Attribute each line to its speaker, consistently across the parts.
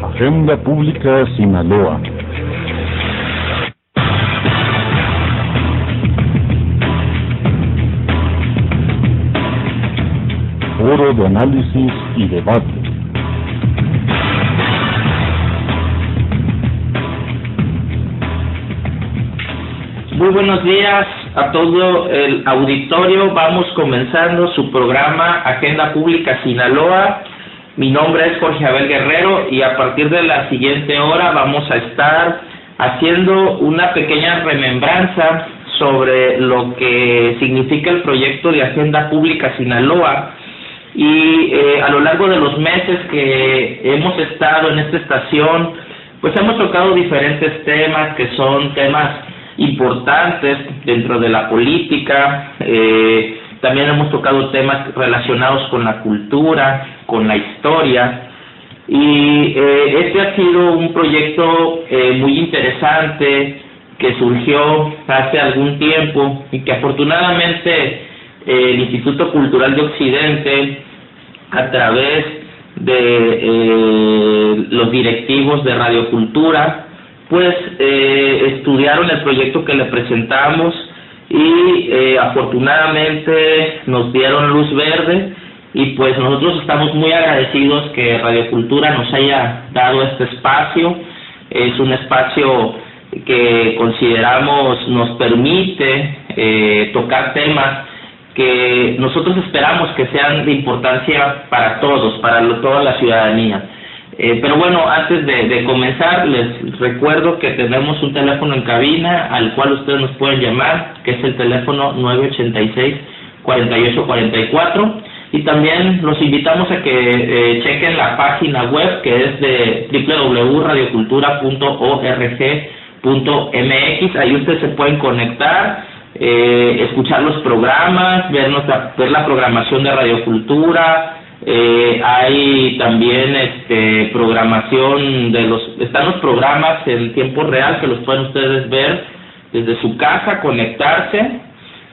Speaker 1: Agenda Pública Sinaloa. Foro de análisis y debate.
Speaker 2: Muy buenos días a todo el auditorio. Vamos comenzando su programa Agenda Pública Sinaloa. Mi nombre es Jorge Abel Guerrero y a partir de la siguiente hora vamos a estar haciendo una pequeña remembranza sobre lo que significa el proyecto de Agenda Pública Sinaloa. Y a lo largo de los meses que hemos estado en esta estación, pues hemos tocado diferentes temas que son temas importantes dentro de la política. También hemos tocado temas relacionados con la cultura, con la historia, y este ha sido un proyecto muy interesante que surgió hace algún tiempo y que afortunadamente el Instituto Cultural de Occidente, a través de los directivos de Radio Cultura, pues estudiaron el proyecto que le presentamos y afortunadamente nos dieron luz verde, y pues nosotros estamos muy agradecidos que Radio Cultura nos haya dado este espacio. Es un espacio que consideramos nos permite tocar temas que nosotros esperamos que sean de importancia para todos, para toda la ciudadanía. Pero bueno, antes de comenzar, les recuerdo que tenemos un teléfono en cabina al cual ustedes nos pueden llamar, que es el teléfono 986-4844, y también los invitamos a que chequen la página web, que es de www.radiocultura.org.mx. Ahí ustedes se pueden conectar, escuchar los programas, ver la programación de Radio Cultura. Hay también programación están los programas en tiempo real que los pueden ustedes ver desde su casa, conectarse,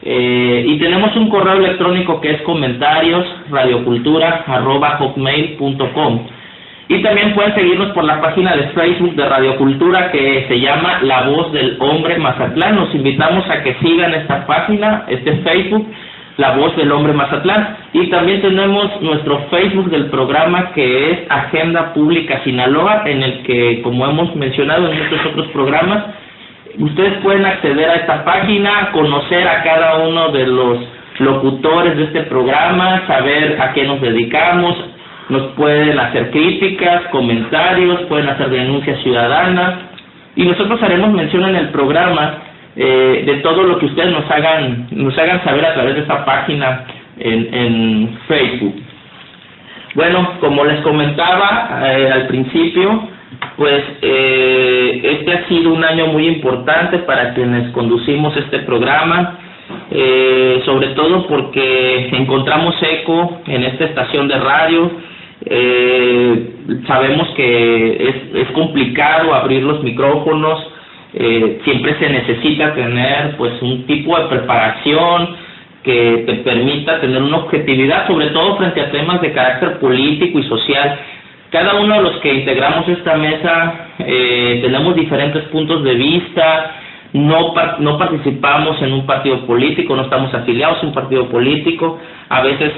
Speaker 2: y tenemos un correo electrónico que es comentarios@radiocultura.hotmail.com, y también pueden seguirnos por la página de Facebook de Radio Cultura, que se llama La Voz del Hombre Mazatlán. Nos invitamos a que sigan esta página, Facebook, La Voz del Hombre Mazatlán, y también tenemos nuestro Facebook del programa, que es Agenda Pública Sinaloa, en el que, como hemos mencionado en muchos otros programas, ustedes pueden acceder a esta página, conocer a cada uno de los locutores de este programa, saber a qué nos dedicamos, nos pueden hacer críticas, comentarios, pueden hacer denuncias ciudadanas, y nosotros haremos mención en el programa de todo lo que ustedes nos hagan saber a través de esta página en Facebook. Bueno, como les comentaba al principio, pues este ha sido un año muy importante para quienes conducimos este programa, sobre todo porque encontramos eco en esta estación de radio. Sabemos que es complicado abrir los micrófonos. Siempre se necesita tener pues un tipo de preparación que te permita tener una objetividad, sobre todo frente a temas de carácter político y social. Cada uno de los que integramos esta mesa tenemos diferentes puntos de vista, no participamos en un partido político, no estamos afiliados a un partido político, a veces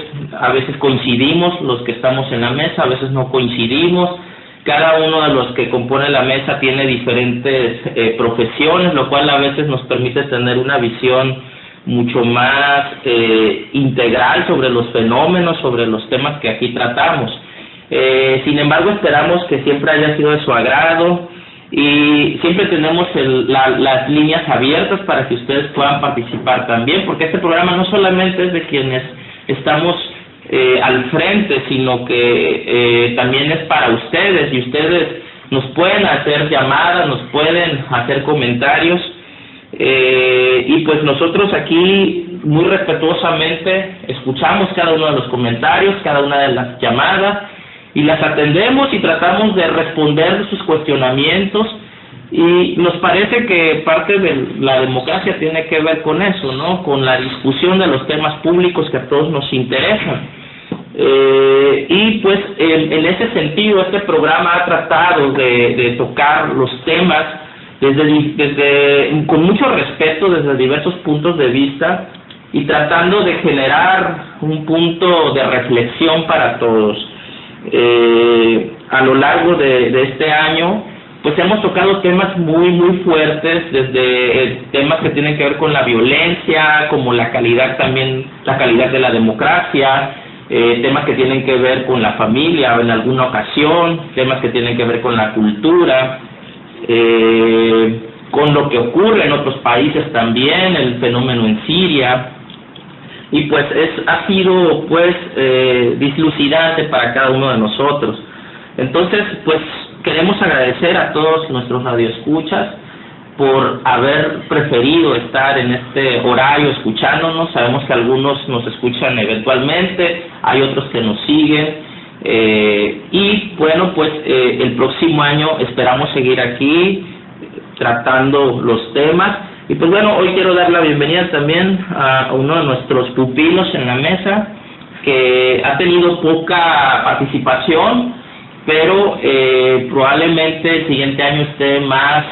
Speaker 2: coincidimos los que estamos en la mesa, a veces no coincidimos. Cada uno de los que compone la mesa tiene diferentes profesiones, lo cual a veces nos permite tener una visión mucho más integral sobre los fenómenos, sobre los temas que aquí tratamos. Sin embargo, esperamos que siempre haya sido de su agrado, y siempre tenemos las líneas abiertas para que ustedes puedan participar también, porque este programa no solamente es de quienes estamos al frente, sino que también es para ustedes, y ustedes nos pueden hacer llamadas, nos pueden hacer comentarios, y pues nosotros aquí muy respetuosamente escuchamos cada uno de los comentarios, cada una de las llamadas, y las atendemos y tratamos de responder sus cuestionamientos Y nos parece que parte de la democracia tiene que ver con eso, ¿no? Con la discusión de los temas públicos que a todos nos interesan. Y pues en ese sentido este programa ha tratado de tocar los temas desde con mucho respeto, desde diversos puntos de vista, y tratando de generar un punto de reflexión para todos. A lo largo de este año, pues hemos tocado temas muy fuertes, desde temas que tienen que ver con la violencia, como la calidad de la democracia, temas que tienen que ver con la familia en alguna ocasión, temas que tienen que ver con la cultura, con lo que ocurre en otros países también, el fenómeno en Siria. Y pues ha sido pues dislucidante para cada uno de nosotros. Entonces pues queremos agradecer a todos nuestros radioescuchas por haber preferido estar en este horario escuchándonos. Sabemos que algunos nos escuchan eventualmente, hay otros que nos siguen, y bueno, pues el próximo año esperamos seguir aquí tratando los temas. Y pues bueno, hoy quiero dar la bienvenida también a uno de nuestros pupilos en la mesa, que ha tenido poca participación, pero probablemente el siguiente año esté más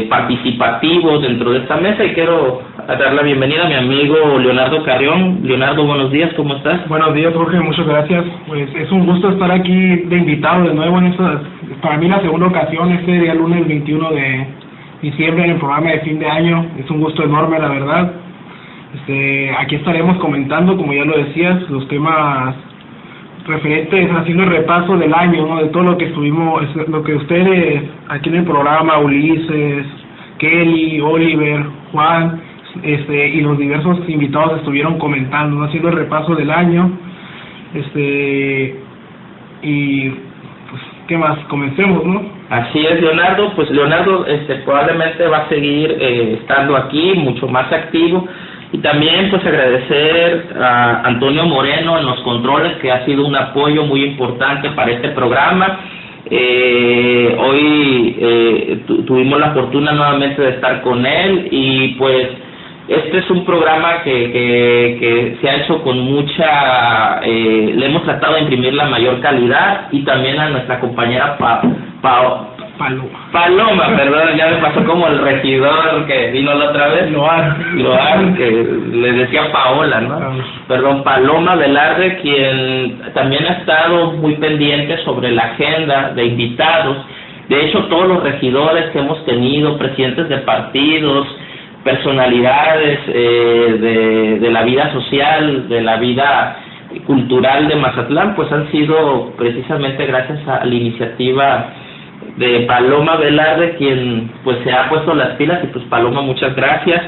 Speaker 2: participativo dentro de esta mesa, y quiero dar la bienvenida a mi amigo Leonardo Carrión. Leonardo, buenos días, ¿cómo estás?
Speaker 3: Buenos días, Jorge, muchas gracias. Pues es un gusto estar aquí de invitado de nuevo en esta, para mí la segunda ocasión, este día lunes 21 de diciembre en el programa de fin de año. Es un gusto enorme, la verdad. Aquí estaremos comentando, como ya lo decías, los temas referentes, haciendo el repaso del año, ¿no? De todo lo que estuvimos, lo que ustedes aquí en el programa, Ulises, Kelly, Oliver, Juan, y los diversos invitados estuvieron comentando, ¿no? Haciendo el repaso del año. Y pues, ¿qué más? Comencemos, ¿no?
Speaker 2: Así es, Leonardo. Pues Leonardo probablemente va a seguir estando aquí, mucho más activo. Y también pues agradecer a Antonio Moreno en los controles, que ha sido un apoyo muy importante para este programa. Hoy tuvimos la fortuna nuevamente de estar con él, y pues este es un programa que se ha hecho con mucha, le hemos tratado de imprimir la mayor calidad, y también a nuestra compañera Paloma, perdón, ya me pasó como el regidor que vino la otra vez, Loar, que le decía Paola, ¿no? Perdón, Paloma Velarde, quien también ha estado muy pendiente sobre la agenda de invitados. De hecho, todos los regidores que hemos tenido, presidentes de partidos, personalidades de la vida social, de la vida cultural de Mazatlán, pues han sido precisamente gracias a la iniciativa de Paloma Velarde, quien pues se ha puesto las pilas. Y pues Paloma, muchas gracias.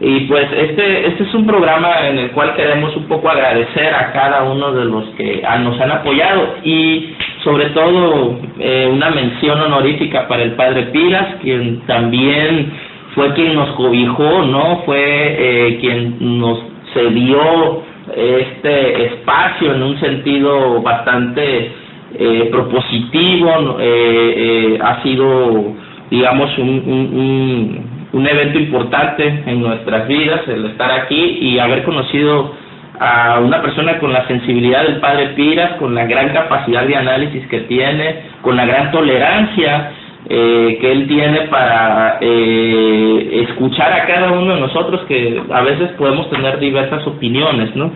Speaker 2: Y pues este es un programa en el cual queremos un poco agradecer a cada uno de los que nos han apoyado, y sobre todo una mención honorífica para el padre Piras, quien también fue quien nos cobijó, ¿no? Fue quien nos cedió este espacio en un sentido bastante propositivo. Ha sido, digamos, un evento importante en nuestras vidas el estar aquí y haber conocido a una persona con la sensibilidad del padre Piras, con la gran capacidad de análisis que tiene, con la gran tolerancia que él tiene para escuchar a cada uno de nosotros, que a veces podemos tener diversas opiniones, ¿no?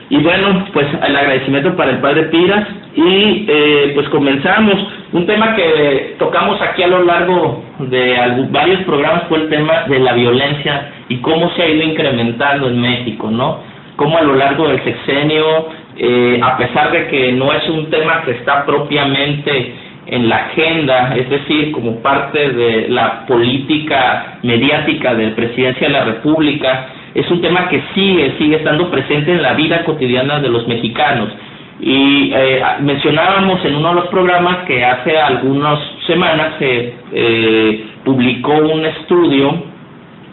Speaker 2: Y bueno, pues el agradecimiento para el padre Piras. Y pues comenzamos. Un tema que tocamos aquí a lo largo de varios programas fue el tema de la violencia y cómo se ha ido incrementando en México, ¿no? Cómo a lo largo del sexenio, a pesar de que no es un tema que está propiamente en la agenda, es decir, como parte de la política mediática de Presidencia de la República, es un tema que sigue estando presente en la vida cotidiana de los mexicanos. Y mencionábamos en uno de los programas que hace algunas semanas se publicó un estudio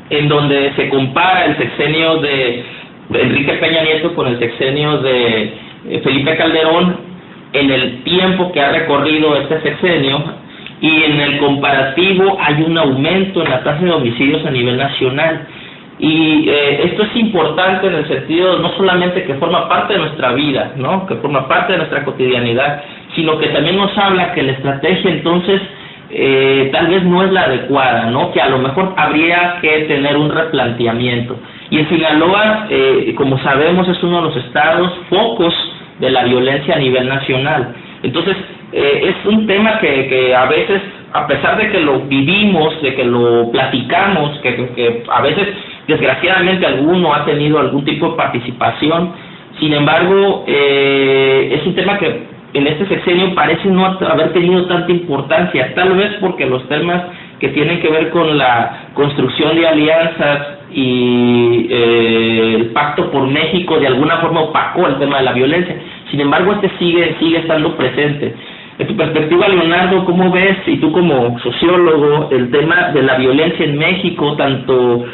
Speaker 2: en donde se compara el sexenio de Enrique Peña Nieto con el sexenio de Felipe Calderón en el tiempo que ha recorrido este sexenio, y en el comparativo hay un aumento en la tasa de homicidios a nivel nacional. Y esto es importante en el sentido no solamente que forma parte de nuestra vida, ¿no?, que forma parte de nuestra cotidianidad, sino que también nos habla que la estrategia entonces tal vez no es la adecuada, ¿no?, que a lo mejor habría que tener un replanteamiento. Y en Sinaloa, como sabemos, es uno de los estados focos de la violencia a nivel nacional. Entonces, es un tema que a veces, a pesar de que lo vivimos, de que lo platicamos, que a veces desgraciadamente alguno ha tenido algún tipo de participación, sin embargo, es un tema que en este sexenio parece no haber tenido tanta importancia, tal vez porque los temas que tienen que ver con la construcción de alianzas y el Pacto por México de alguna forma opacó el tema de la violencia. Sin embargo, sigue estando presente. En tu perspectiva, Leonardo, ¿cómo ves, y tú como sociólogo, el tema de la violencia en México, tanto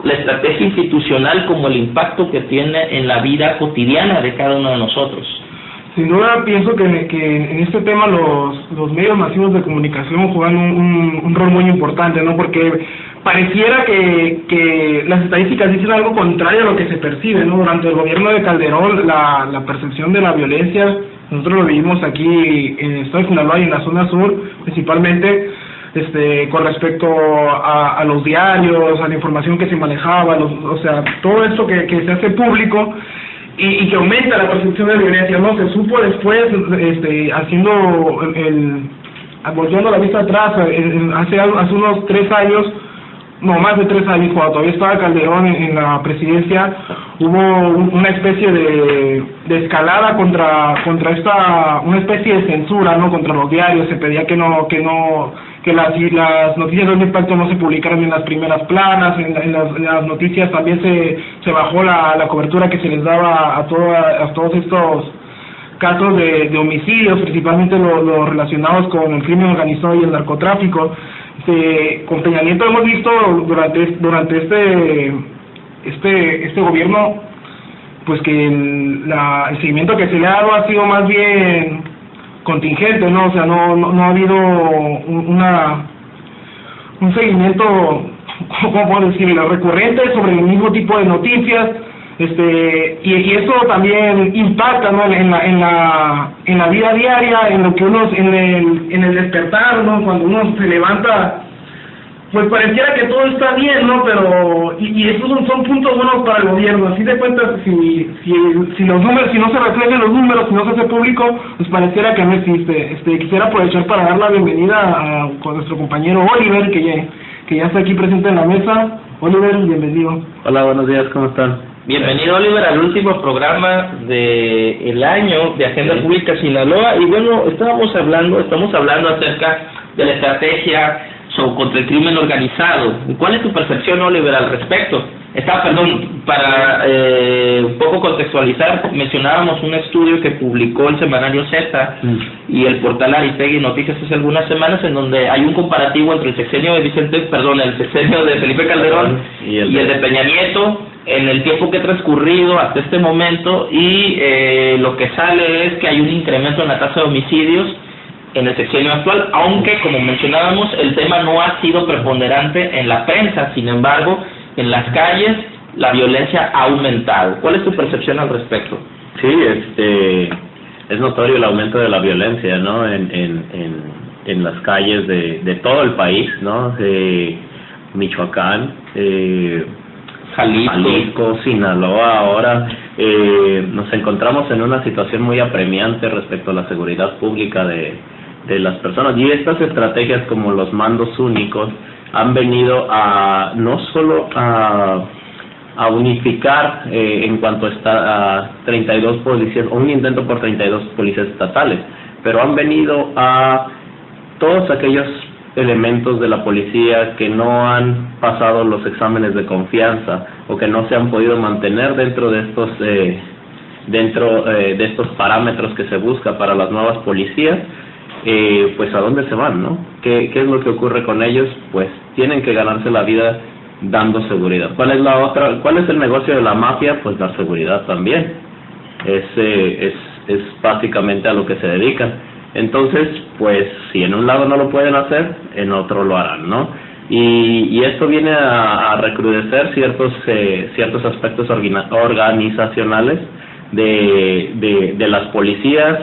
Speaker 2: la estrategia institucional como el impacto que tiene en la vida cotidiana de cada uno de nosotros?
Speaker 3: Sin duda pienso que en este tema los medios masivos de comunicación juegan un rol muy importante, ¿no? Porque pareciera que las estadísticas dicen algo contrario a lo que se percibe, ¿no? Durante el gobierno de Calderón, la percepción de la violencia, nosotros lo vivimos aquí en el estado de Sinaloa y en la zona sur, principalmente, con respecto a los diarios, a la información que se manejaba, o sea, todo esto que se hace público, y que aumenta la percepción de violencia, ¿no? Se supo después, volviendo la vista atrás, hace unos 3 años, no, más de 3 años, cuando todavía estaba Calderón en la presidencia, hubo una especie de escalada contra una especie de censura, ¿no?, contra los diarios. Se pedía que las noticias de impacto no se publicaran en las primeras planas, en las noticias también se bajó la cobertura que se les daba a todos estos casos de homicidios, principalmente los relacionados con el crimen organizado y el narcotráfico. Con Peña Nieto hemos visto durante este gobierno, pues que el seguimiento que se le ha dado ha sido más bien contingente, ¿no? O sea, no ha habido un seguimiento, ¿cómo puedo decirlo?, recurrente sobre el mismo tipo de noticias, y eso también impacta, ¿no?, en la vida diaria, en lo que en el despertar, ¿no?, cuando uno se levanta, pues pareciera que todo está bien, ¿no? Pero y esos son puntos buenos para el gobierno. Así de cuentas, si los números, si no se reflejan los números, si no se hace público, pues pareciera que no existe. Quisiera aprovechar para dar la bienvenida con nuestro compañero Oliver, que ya está aquí presente en la mesa. Oliver, bienvenido.
Speaker 4: Hola, buenos días, ¿cómo están?
Speaker 2: Bienvenido, Oliver, al último programa del año de Agenda Pública Sinaloa. Y bueno, estamos hablando acerca de la estrategia contra el crimen organizado. ¿Cuál es tu percepción, Oliver, al respecto? Para un poco contextualizar, mencionábamos un estudio que publicó el semanario Z y el portal Aristegui Noticias hace algunas semanas, en donde hay un comparativo entre el sexenio de Felipe Calderón y el de Peña Nieto, en el tiempo que ha transcurrido hasta este momento, y lo que sale es que hay un incremento en la tasa de homicidios en el sexenio actual, aunque, como mencionábamos, el tema no ha sido preponderante en la prensa. Sin embargo, en las calles la violencia ha aumentado. ¿Cuál es tu percepción al respecto?
Speaker 4: Sí, es notorio el aumento de la violencia, ¿no?, en las calles de todo el país, ¿no?, Michoacán, Jalisco, Sinaloa. Ahora nos encontramos en una situación muy apremiante respecto a la seguridad pública de las personas, y estas estrategias como los mandos únicos han venido a no solo a unificar en cuanto a 32 policías, o un intento por 32 policías estatales, pero han venido a todos aquellos elementos de la policía que no han pasado los exámenes de confianza o que no se han podido mantener dentro de estos parámetros que se busca para las nuevas policías. Pues a dónde se van, ¿no? ¿Qué es lo que ocurre con ellos? Pues tienen que ganarse la vida dando seguridad. ¿Cuál es el negocio de la mafia? Pues dar seguridad también. Es básicamente a lo que se dedican. Entonces, pues, si en un lado no lo pueden hacer, en otro lo harán, ¿no? Y esto viene a recrudecer ciertos aspectos organizacionales de las policías,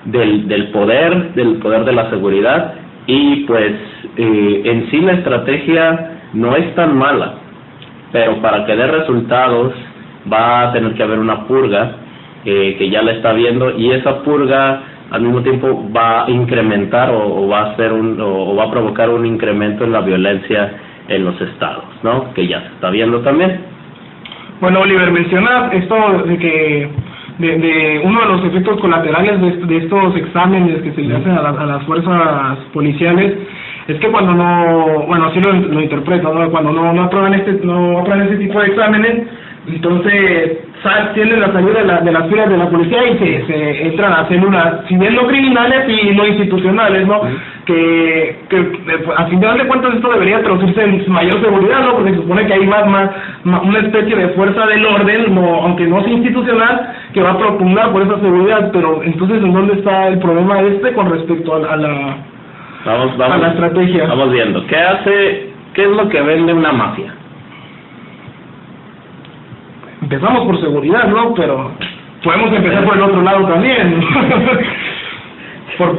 Speaker 4: del poder de la seguridad, y pues en sí la estrategia no es tan mala, pero para que dé resultados va a tener que haber una purga que ya la está viendo, y esa purga al mismo tiempo va a incrementar o va a provocar un incremento en la violencia en los estados, ¿no? Que ya se está viendo también.
Speaker 3: Bueno, Oliver, menciona esto de que de uno de los efectos colaterales de estos exámenes que se le hacen a las fuerzas policiales es que cuando no, bueno, así lo interpreto, ¿no? Cuando no aprueban este tipo de exámenes, entonces tienen la salida de las filas de la policía y se entran a células, si bien no criminales y no institucionales, ¿no? Que a final de cuentas esto debería traducirse en mayor seguridad, ¿no? Porque se supone que hay más una especie de fuerza del orden, no, aunque no sea institucional, que va a propugnar por esa seguridad. Pero entonces, ¿en dónde está el problema con respecto a la estrategia?
Speaker 4: Vamos viendo. ¿Qué es lo que vende una mafia?
Speaker 3: Empezamos por seguridad, ¿no? Pero podemos empezar por el otro lado también, por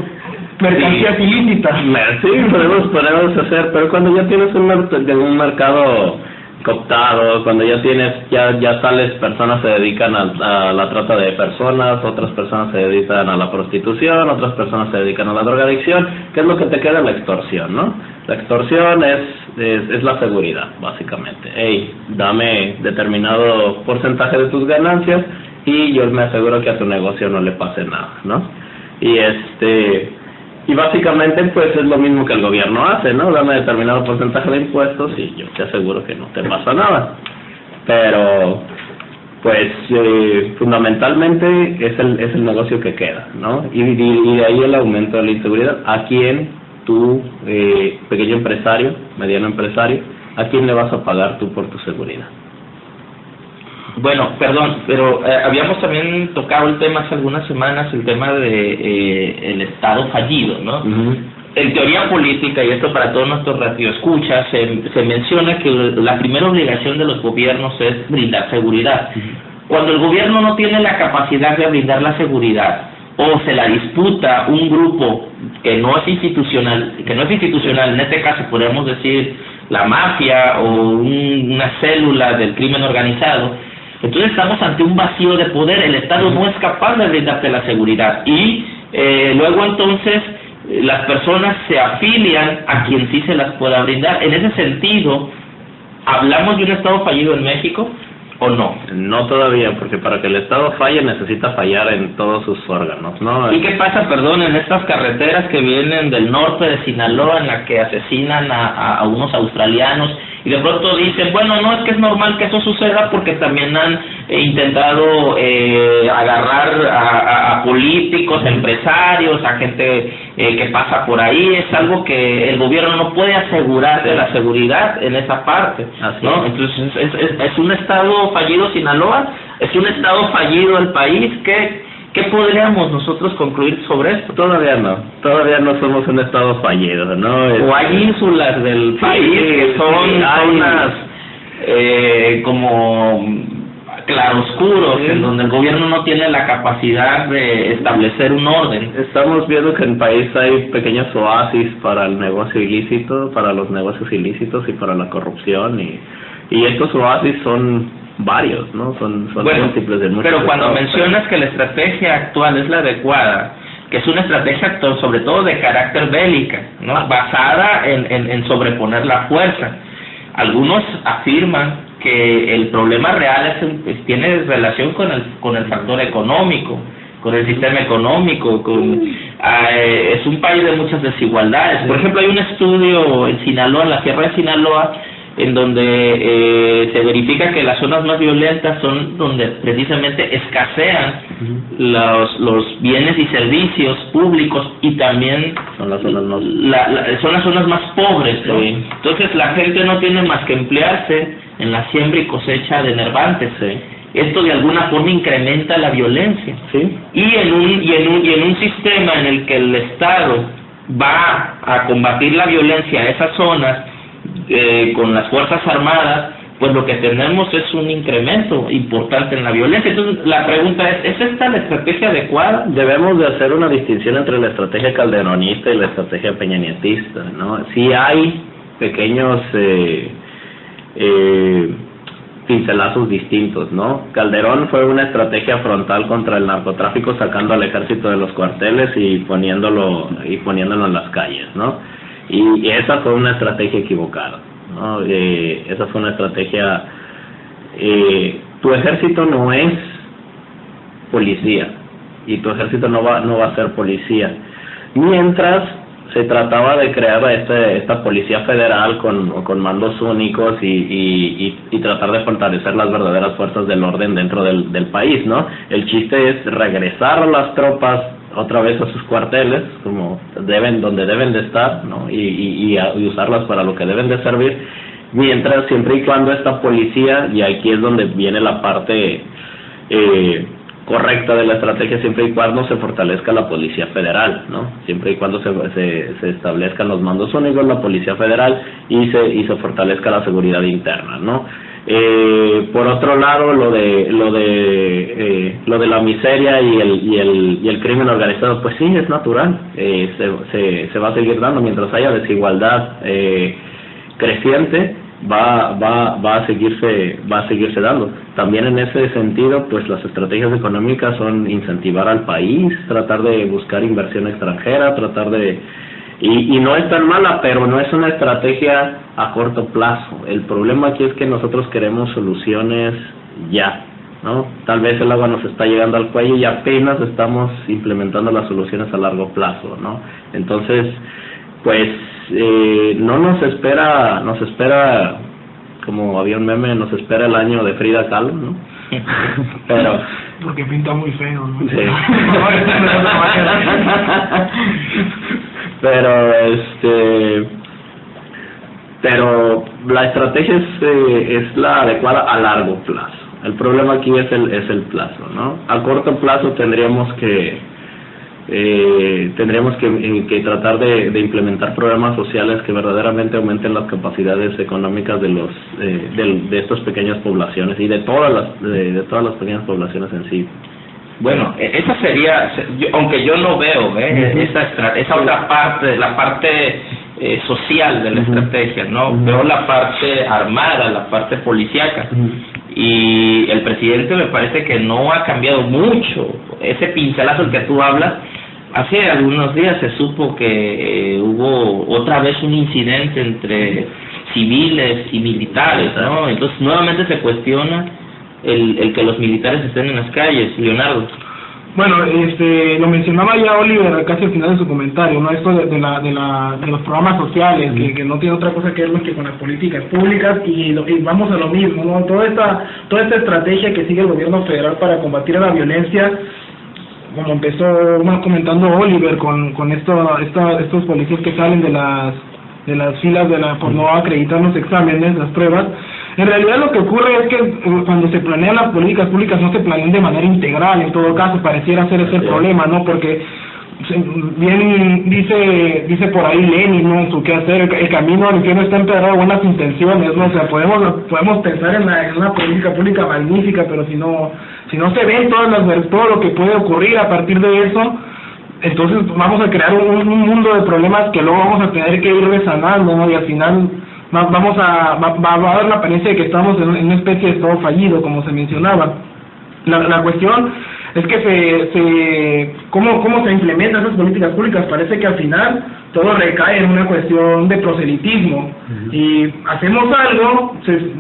Speaker 3: mercancías ilícitas.
Speaker 4: Sí, podemos hacer, pero cuando ya tienes un mercado cooptado, cuando ya tales personas se dedican a la trata de personas, otras personas se dedican a la prostitución, otras personas se dedican a la drogadicción, ¿qué es lo que te queda? La extorsión, ¿no? La extorsión es la seguridad, básicamente. Hey, dame determinado porcentaje de tus ganancias y yo me aseguro que a tu negocio no le pase nada, ¿no? Y básicamente pues es lo mismo que el gobierno hace, ¿no? Dame determinado porcentaje de impuestos y yo te aseguro que no te pasa nada. Pero pues fundamentalmente es el negocio que queda, ¿no? Y de ahí el aumento de la inseguridad. ¿A quién tú, pequeño empresario, mediano empresario, a quién le vas a pagar tú por tu seguridad?
Speaker 2: Bueno, perdón, pero habíamos también tocado el tema hace algunas semanas, el tema de el Estado fallido, ¿no? Uh-huh. En teoría política, y esto para todos nuestros radioescuchas, se menciona que la primera obligación de los gobiernos es brindar seguridad. Uh-huh. Cuando el gobierno no tiene la capacidad de brindar la seguridad, o se la disputa un grupo que no es institucional, en este caso podemos decir la mafia o una célula del crimen organizado, entonces estamos ante un vacío de poder. El Estado no es capaz de brindarte la seguridad y luego entonces las personas se afilian a quien sí se las pueda brindar. En ese sentido, ¿hablamos de un Estado fallido en México o no?
Speaker 4: No todavía, porque para que el Estado falle necesita fallar en todos sus órganos, ¿no?
Speaker 2: ¿Y qué pasa, perdón, en estas carreteras que vienen del norte de Sinaloa, en la que asesinan a unos australianos, y de pronto dicen, bueno, no, es que es normal que eso suceda porque también han intentado agarrar a políticos, empresarios, a gente que pasa por ahí? Es algo que el gobierno no puede asegurar de la seguridad en esa parte, ¿no? Entonces es un Estado fallido Sinaloa, es un Estado fallido el país. ¿Qué podríamos nosotros concluir sobre esto?
Speaker 4: Todavía no somos un Estado fallido, ¿no?
Speaker 2: O hay ínsulas del país que son zonas como claroscuros, en donde el gobierno no tiene la capacidad de establecer un orden.
Speaker 4: Estamos viendo que en el país hay pequeños oasis para el negocio ilícito, para los negocios ilícitos y para la corrupción, y estos oasis son varios, ¿no? Son múltiples de muchos.
Speaker 2: Pero cuando mencionas que la estrategia actual es la adecuada, que es una estrategia sobre todo de carácter bélica, ¿no? Basada en sobreponer la fuerza. Algunos afirman que el problema real tiene relación con el factor económico, con el sistema económico, es un país de muchas desigualdades. Por ejemplo, hay un estudio en Sinaloa, en la sierra de Sinaloa, en donde se verifica que las zonas más violentas son donde precisamente escasean los bienes y servicios públicos, y también son las zonas más pobres, ¿no? Sí. Entonces la gente no tiene más que emplearse en la siembra y cosecha de enervantes, esto de alguna forma incrementa la violencia.
Speaker 4: Sí.
Speaker 2: Y en un sistema en el que el Estado va a combatir la violencia a esas zonas con las Fuerzas Armadas, pues lo que tenemos es un incremento importante en la violencia. Entonces la pregunta ¿es esta la estrategia adecuada?
Speaker 4: Debemos de hacer una distinción entre la estrategia calderonista y la estrategia peñanietista, ¿no? Sí hay pequeños pincelazos distintos, ¿no? Calderón fue una estrategia frontal contra el narcotráfico, sacando al ejército de los cuarteles y poniéndolo en las calles, ¿no? Y esa fue una estrategia equivocada, ¿no? Esa fue una estrategia. Tu ejército no es policía y tu ejército no va a ser policía, mientras se trataba de crear esta policía federal con mandos únicos y tratar de fortalecer las verdaderas fuerzas del orden dentro del país, ¿no? El chiste es regresar a las tropas otra vez a sus cuarteles, donde deben de estar, ¿no? Y usarlas para lo que deben de servir, mientras, siempre y cuando esta policía, y aquí es donde viene la parte correcta de la estrategia, siempre y cuando se fortalezca la Policía Federal, ¿no? Siempre y cuando se establezcan los mandos únicos, la Policía Federal, y se fortalezca la seguridad interna, ¿no? Por otro lado, lo de la miseria y el crimen organizado, pues sí, es natural, se va a seguir dando mientras haya desigualdad creciente. Va a seguirse dando. También en ese sentido, pues las estrategias económicas son incentivar al país, tratar de buscar inversión extranjera, y no es tan mala, pero no es una estrategia a corto plazo. El problema aquí es que nosotros queremos soluciones ya, ¿no? Tal vez el agua nos está llegando al cuello y apenas estamos implementando las soluciones a largo plazo, ¿no? Entonces, pues no nos espera, como había un meme, nos espera el año de Frida Kahlo, ¿no? Pero
Speaker 3: porque pinta muy feo, ¿no?
Speaker 4: Sí. pero la estrategia es la adecuada a largo plazo. El problema aquí es el plazo, ¿no? A corto plazo tendríamos que tratar de implementar programas sociales que verdaderamente aumenten las capacidades económicas de estas pequeñas poblaciones y de todas las pequeñas poblaciones en sí.
Speaker 2: Bueno, esa sería, aunque yo no veo esa otra parte, la parte social de la estrategia, ¿no? Veo la parte armada, la parte policíaca. Y el presidente me parece que no ha cambiado mucho. Ese pincelazo del que tú hablas, hace algunos días se supo que hubo otra vez un incidente entre civiles y militares, ¿no? Entonces nuevamente se cuestiona el que los militares estén en las calles, Leonardo.
Speaker 3: Bueno, lo mencionaba ya Oliver casi al final de su comentario, ¿no? Esto de los programas sociales, que no tiene otra cosa que ver más que con las políticas públicas, y vamos a lo mismo, ¿no? Toda esta estrategia que sigue el gobierno federal para combatir la violencia, como empezó comentando Oliver con estos policías que salen de las filas por no acreditar los exámenes, las pruebas. En realidad lo que ocurre es que cuando se planean las políticas públicas no se planean de manera integral. En todo caso pareciera ser ese el problema, ¿no? Porque bien dice por ahí Lenin, ¿no? En su quehacer, el camino al infierno está empedrado de buenas intenciones, ¿no? O sea, podemos pensar en una política pública magnífica, pero si no se ven todo lo que puede ocurrir a partir de eso, entonces vamos a crear un mundo de problemas que luego vamos a tener que ir resanando, ¿no? Y al final va a dar la apariencia de que estamos en una especie de estado fallido, como se mencionaba. La cuestión es que cómo se implementan esas políticas públicas. Parece que al final todo recae en una cuestión de proselitismo. Y hacemos algo,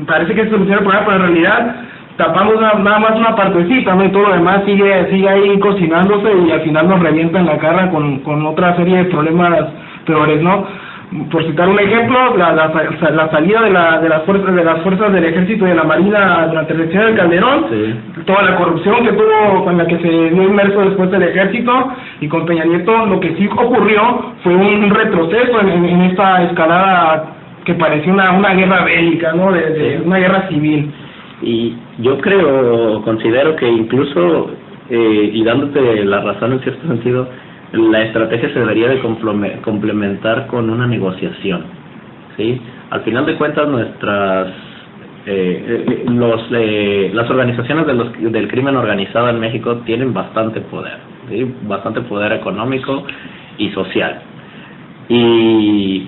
Speaker 3: parece que se soluciona el problema, pero en realidad tapamos nada más una partecita, ¿no? Y todo lo demás sigue ahí cocinándose, y al final nos revientan la cara con otra serie de problemas peores, ¿no? Por citar un ejemplo, la salida de las fuerzas del ejército y de la marina durante el sexenio de Calderón, sí. Toda la corrupción que tuvo, con la que se vio inmerso después del ejército, y con Peña Nieto lo que sí ocurrió fue un retroceso en esta escalada que parecía una guerra bélica, ¿no? De una guerra civil.
Speaker 4: Y yo considero que incluso, y dándote la razón en cierto sentido, la estrategia se debería de complementar con una negociación, ¿sí? Al final de cuentas, las organizaciones del crimen organizado en México tienen bastante poder, ¿sí? Bastante poder económico y social, y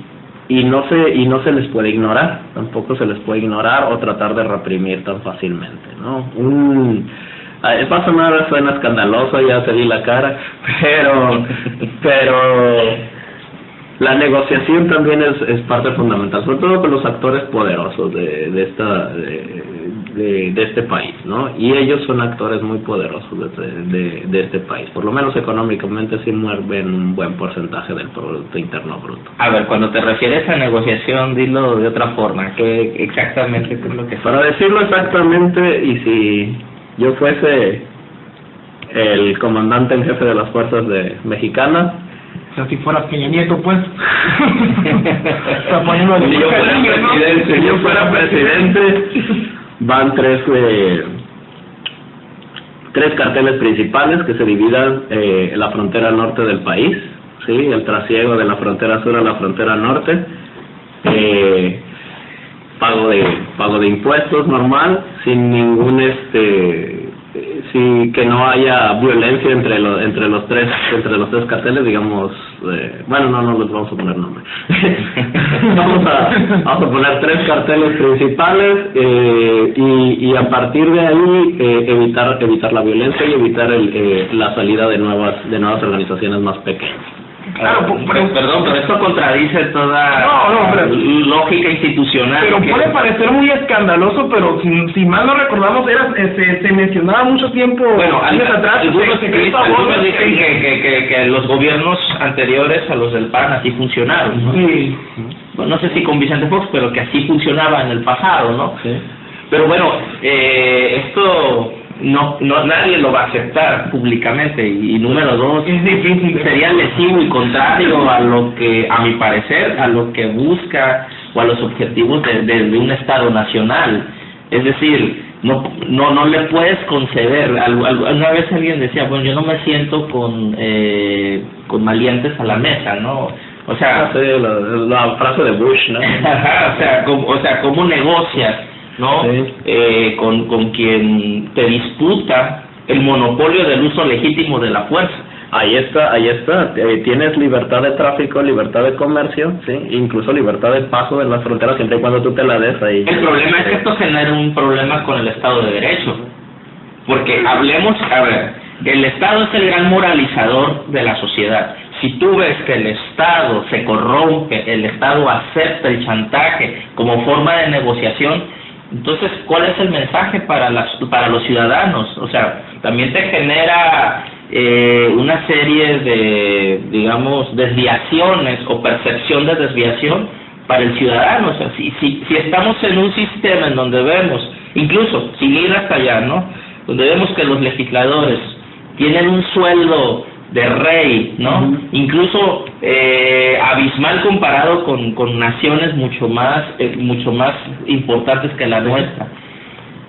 Speaker 4: no se les puede ignorar, tampoco se les puede ignorar o tratar de reprimir tan fácilmente, ¿no? Va a sonar, suena escandaloso, ya te di la cara, pero la negociación también es parte fundamental, sobre todo con los actores poderosos de este país, ¿no? Y ellos son actores muy poderosos de este país, por lo menos económicamente sí mueven un buen porcentaje del Producto Interno Bruto.
Speaker 2: A ver, cuando te refieres a negociación, dilo de otra forma, ¿qué exactamente es lo que...
Speaker 4: Para decirlo exactamente, y si yo fuese el comandante en jefe de las fuerzas mexicanas,
Speaker 3: O sea, si fuera Peña Nieto, pues.
Speaker 4: Si yo fuera presidente, van tres carteles principales que se dividan en la frontera norte del país, sí, el trasiego de la frontera sur a la frontera norte, pago de impuestos normal, sin ningún que no haya violencia entre los tres carteles, digamos, bueno, no les vamos a poner nombre. vamos a poner tres carteles principales, y a partir de ahí evitar la violencia y evitar la salida de nuevas organizaciones más pequeñas.
Speaker 3: Claro,
Speaker 2: perdón, pero esto contradice toda lógica institucional.
Speaker 3: Pero puede parecer muy escandaloso, pero si mal no recordamos, se mencionaba mucho tiempo, años atrás.
Speaker 2: Algunos dicen que los gobiernos anteriores a los del PAN así funcionaron, ¿no?
Speaker 3: Sí.
Speaker 2: Bueno, no sé si con Vicente Fox, pero que así funcionaba en el pasado, ¿no?
Speaker 4: Sí.
Speaker 2: Pero bueno, esto no nadie lo va a aceptar públicamente, y número dos,
Speaker 3: es difícil,
Speaker 2: sería lesivo y contrario a lo que, a mi parecer, a lo que busca o a los objetivos de un Estado nacional. Es decir, no le puedes conceder. Una vez alguien decía, bueno, yo no me siento con maleantes a la mesa, ¿no? O sea,
Speaker 4: la frase de Bush, ¿no?
Speaker 2: o sea, ¿cómo negocias, no? Sí. Con quien te disputa el monopolio del uso legítimo de la fuerza.
Speaker 4: Ahí está. Tienes libertad de tráfico, libertad de comercio, sí, incluso libertad de paso en las fronteras, siempre y cuando tú te la des ahí.
Speaker 2: El problema es que esto genera un problema con el Estado de Derecho, porque el Estado es el gran moralizador de la sociedad. Si tú ves que el Estado se corrompe, el Estado acepta el chantaje como forma de negociación, entonces, ¿cuál es el mensaje para los ciudadanos? O sea, también te genera una serie de, digamos, desviaciones o percepción de desviación para el ciudadano. O sea, si estamos en un sistema en donde vemos, incluso sin ir hasta allá, ¿no? Donde vemos que los legisladores tienen un sueldo de rey, ¿no? Incluso abismal comparado con naciones mucho más importantes que la nuestra.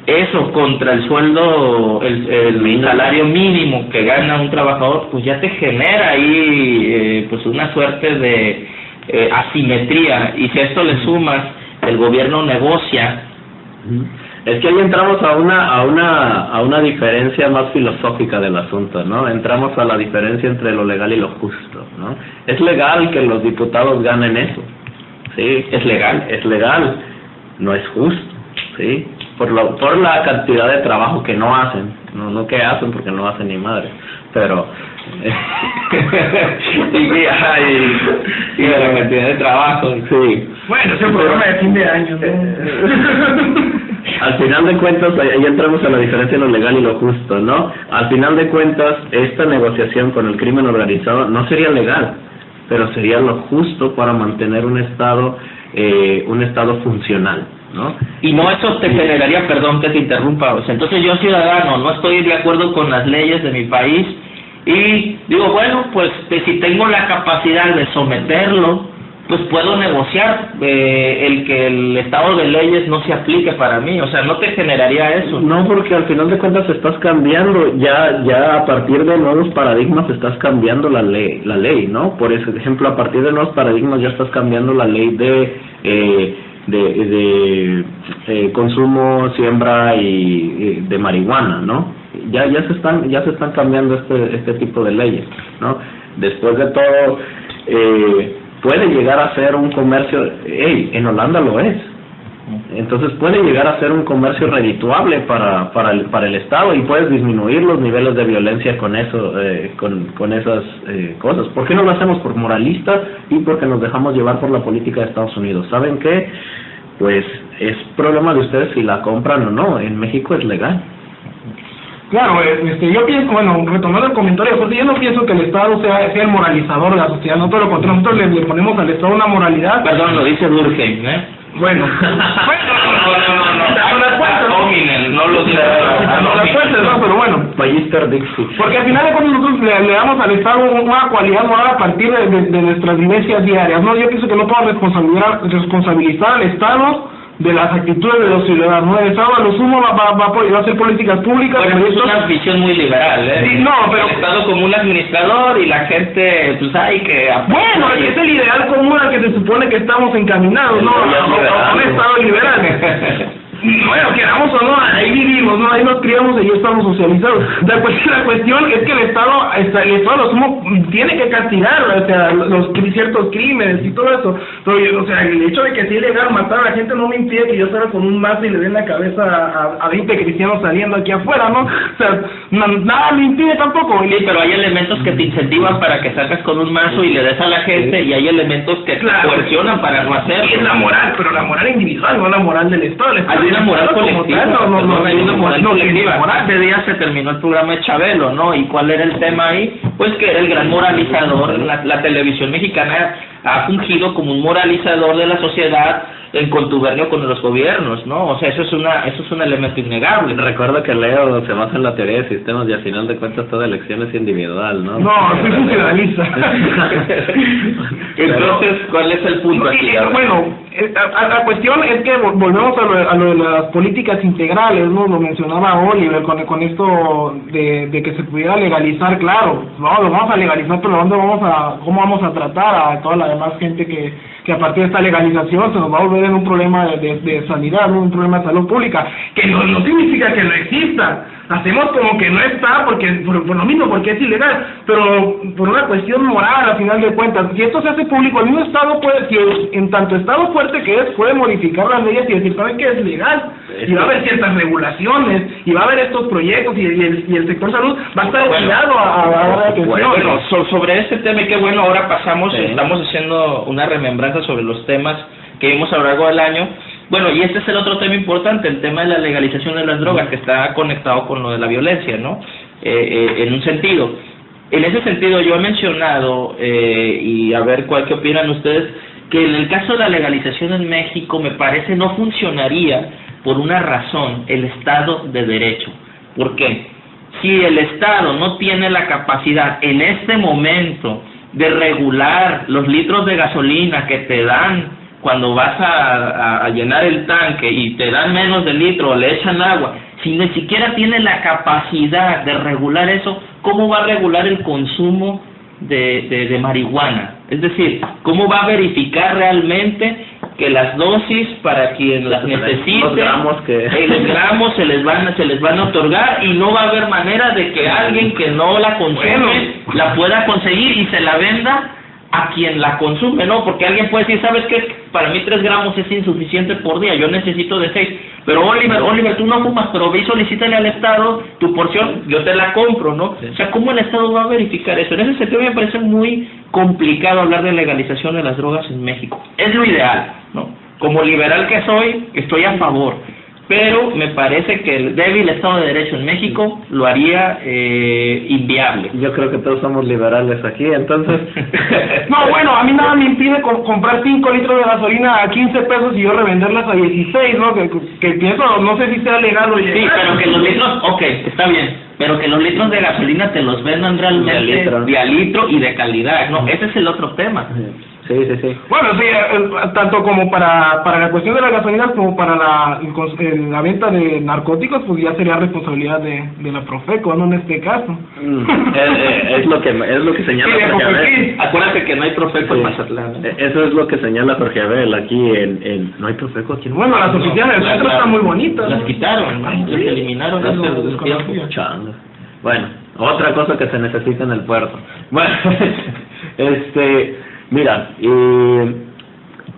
Speaker 2: Eso contra el sueldo, el salario mínimo que gana un trabajador, pues ya te genera ahí pues una suerte de asimetría. Y si a esto le sumas, el gobierno negocia.
Speaker 4: Es que ahí entramos a una diferencia más filosófica del asunto, ¿no? Entramos a la diferencia entre lo legal y lo justo, ¿no? Es legal que los diputados ganen eso, ¿sí? Es legal, no es justo, ¿sí? Por la cantidad de trabajo que no hacen, no que hacen porque no hacen ni madre, pero y la cantidad de trabajo, sí.
Speaker 3: Bueno, es el programa de fin de año, ¿no?
Speaker 4: Al final de cuentas, ahí entramos a la diferencia en lo legal y lo justo, ¿no? Al final de cuentas, esta negociación con el crimen organizado no sería legal, pero sería lo justo para mantener un estado funcional, ¿no? Y
Speaker 2: no, eso te generaría, perdón que te interrumpa, o sea, entonces yo ciudadano no estoy de acuerdo con las leyes de mi país y digo, bueno, pues si tengo la capacidad de someterlo, pues puedo negociar el que el estado de leyes no se aplique para mí, o sea, no te generaría eso.
Speaker 4: No, porque al final de cuentas estás cambiando, ya a partir de nuevos paradigmas estás cambiando la ley, ¿no? Por ejemplo, a partir de nuevos paradigmas ya estás cambiando la ley de consumo, siembra y de marihuana, ¿no? Ya se están cambiando este tipo de leyes, ¿no? Después de todo, puede llegar a ser un comercio, en Holanda lo es. Entonces puede llegar a ser un comercio redituable para el Estado, y puedes disminuir los niveles de violencia con eso, con esas cosas. ¿Por qué no lo hacemos? Por moralistas y porque nos dejamos llevar por la política de Estados Unidos. ¿Saben qué? Pues es problema de ustedes si la compran o no. En México es legal.
Speaker 3: Claro, yo pienso, bueno, retomando el comentario, pues yo no pienso que el Estado sea el moralizador de la sociedad, no todo lo contrario, nosotros le ponemos al Estado una moralidad.
Speaker 2: Perdón, lo dice Durkheim, ¿eh?
Speaker 3: Bueno,
Speaker 2: no lo dice,
Speaker 3: pero bueno,
Speaker 4: Magister Dixit.
Speaker 3: porque al final de cuentas nosotros le damos al Estado una cualidad moral a partir de nuestras vivencias diarias, ¿no? Yo pienso que no podemos responsabilizar al Estado de las actitudes de los ciudadanos, ¿no? El Estado a lo sumo va a hacer políticas públicas.
Speaker 2: Bueno, es una visión muy liberal, ¿eh?
Speaker 3: Sí, no, pero
Speaker 2: el Estado como un administrador y la gente, pues hay que...
Speaker 3: Bueno, es el ideal común al que se supone que estamos encaminados, ¿no? A un Estado liberal. Bueno, queramos o no, ahí vivimos, ¿no? Ahí nos criamos y ahí estamos socializados. La cuestión es que el Estado lo sumo tiene que castigar, o sea, los ciertos crímenes y todo eso. Pero, o sea, el hecho de que sea ilegal matar a la gente no me impide que yo salga con un mazo y le den la cabeza a 20 cristianos saliendo aquí afuera, ¿no? O sea, nada me impide tampoco.
Speaker 2: Sí, pero hay elementos que te incentivan para que salgas con un mazo y le des a la gente, y hay elementos que te coercionan para no hacerlo.
Speaker 3: Es la moral, pero la moral individual, no la moral del Estado.
Speaker 2: Hay una moral colectiva, hay una moral colectiva. De día se terminó el programa de Chabelo, ¿no? ¿Y cuál era el tema ahí? Pues que era el gran moralizador. La televisión mexicana ha fungido como un moralizador de la sociedad en contubernio con los gobiernos, ¿no? O sea, eso es un elemento innegable.
Speaker 4: Recuerdo que Leo se basa en la teoría de sistemas y al final de cuentas toda elección es individual, ¿no?
Speaker 3: No, soy funcionalista.
Speaker 2: Entonces, ¿cuál es el punto aquí?
Speaker 3: Bueno, la cuestión es que volvemos a lo de las políticas integrales, ¿no? Lo mencionaba Oliver con esto de que se pudiera legalizar, claro, no, lo vamos a legalizar, pero ¿cómo vamos a tratar a toda la demás gente que a partir de esta legalización se nos va a volver en un problema de sanidad, ¿no? Un problema de salud pública, que no significa que no exista. Hacemos como que no está por lo mismo, porque es ilegal, pero por una cuestión moral, a final de cuentas. Si esto se hace público, el mismo Estado puede, si en tanto Estado fuerte que es, puede modificar las leyes y decir, ¿saben qué es legal? Y va a haber ciertas regulaciones, y va a haber estos proyectos, y el sector salud va a estar obligado a dar atención.
Speaker 2: Bueno, sobre este tema, y qué bueno, ahora pasamos, estamos haciendo una remembranza sobre los temas que vimos a lo largo del año. Bueno, y este es el otro tema importante, el tema de la legalización de las drogas, que está conectado con lo de la violencia, ¿no? En un sentido. En ese sentido, yo he mencionado, y a ver qué opinan ustedes, que en el caso de la legalización en México, me parece no funcionaría por una razón, el Estado de Derecho. ¿Por qué? Si el Estado no tiene la capacidad en este momento de regular los litros de gasolina que te dan cuando vas a llenar el tanque y te dan menos de litro o le echan agua, si ni siquiera tiene la capacidad de regular eso, ¿cómo va a regular el consumo de marihuana? Es decir, ¿cómo va a verificar realmente que las dosis para quien las necesite, los gramos se les van a otorgar, y no va a haber manera de que alguien que no la consume la pueda conseguir y se la venda a quien la consume, ¿no? Porque alguien puede decir, ¿sabes qué? Para mí 3 gramos es insuficiente por día, yo necesito de 6. Pero Oliver, tú no fumas, pero ve y solicítale al Estado tu porción, yo te la compro, ¿no? O sea, ¿cómo el Estado va a verificar eso? En ese sentido me parece muy complicado hablar de legalización de las drogas en México. Es lo ideal, ¿no? Como liberal que soy, estoy a favor. Pero me parece que el débil Estado de Derecho en México lo haría inviable.
Speaker 4: Yo creo que todos somos liberales aquí, entonces...
Speaker 3: No, bueno, a mí nada me impide comprar 5 litros de gasolina a 15 pesos y yo revenderlas a 16, ¿no? Que pienso, no sé si sea legal o ilegal.
Speaker 2: Sí, pero que los litros, está bien, pero que los litros de gasolina te los vendan realmente de a litro y de calidad, ¿no? Ese es el otro tema.
Speaker 4: Sí.
Speaker 3: Bueno, sí, tanto como para la cuestión de las gasolinas como para la venta de narcóticos, pues ya sería responsabilidad de la Profeco, no en este caso.
Speaker 4: Es lo que señala
Speaker 3: Sí,
Speaker 4: Jorge Abel.
Speaker 2: Acuérdate que no hay Profeco en
Speaker 4: Sí.
Speaker 2: Mazatlán.
Speaker 4: Eso es lo que señala Jorge Abel aquí no hay Profeco aquí.
Speaker 3: Bueno, las oficinas del centro están muy bonitas,
Speaker 2: Las
Speaker 3: ¿no?
Speaker 2: quitaron, ¿no? Las eliminaron
Speaker 3: Eso
Speaker 2: hace
Speaker 3: lo
Speaker 2: un tiempo.
Speaker 3: desconocía.
Speaker 4: Changa. Bueno, otra cosa que se necesita en el puerto. Bueno, mira,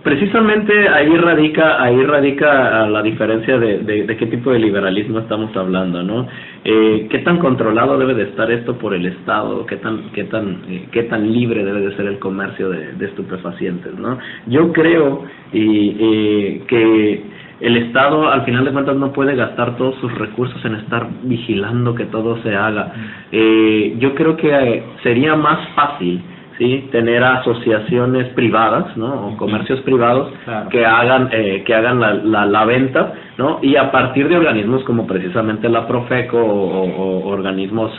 Speaker 4: precisamente ahí radica la diferencia de qué tipo de liberalismo estamos hablando, ¿no? ¿Qué tan controlado debe de estar esto por el Estado? ¿Qué tan libre debe de ser el comercio de estupefacientes, ¿no? Yo creo que el Estado, al final de cuentas, no puede gastar todos sus recursos en estar vigilando que todo se haga. Yo creo que sería más fácil, ¿sí?, tener asociaciones privadas, ¿no?, o comercios privados, claro, que hagan la venta, ¿no?, y a partir de organismos como precisamente la Profeco o organismos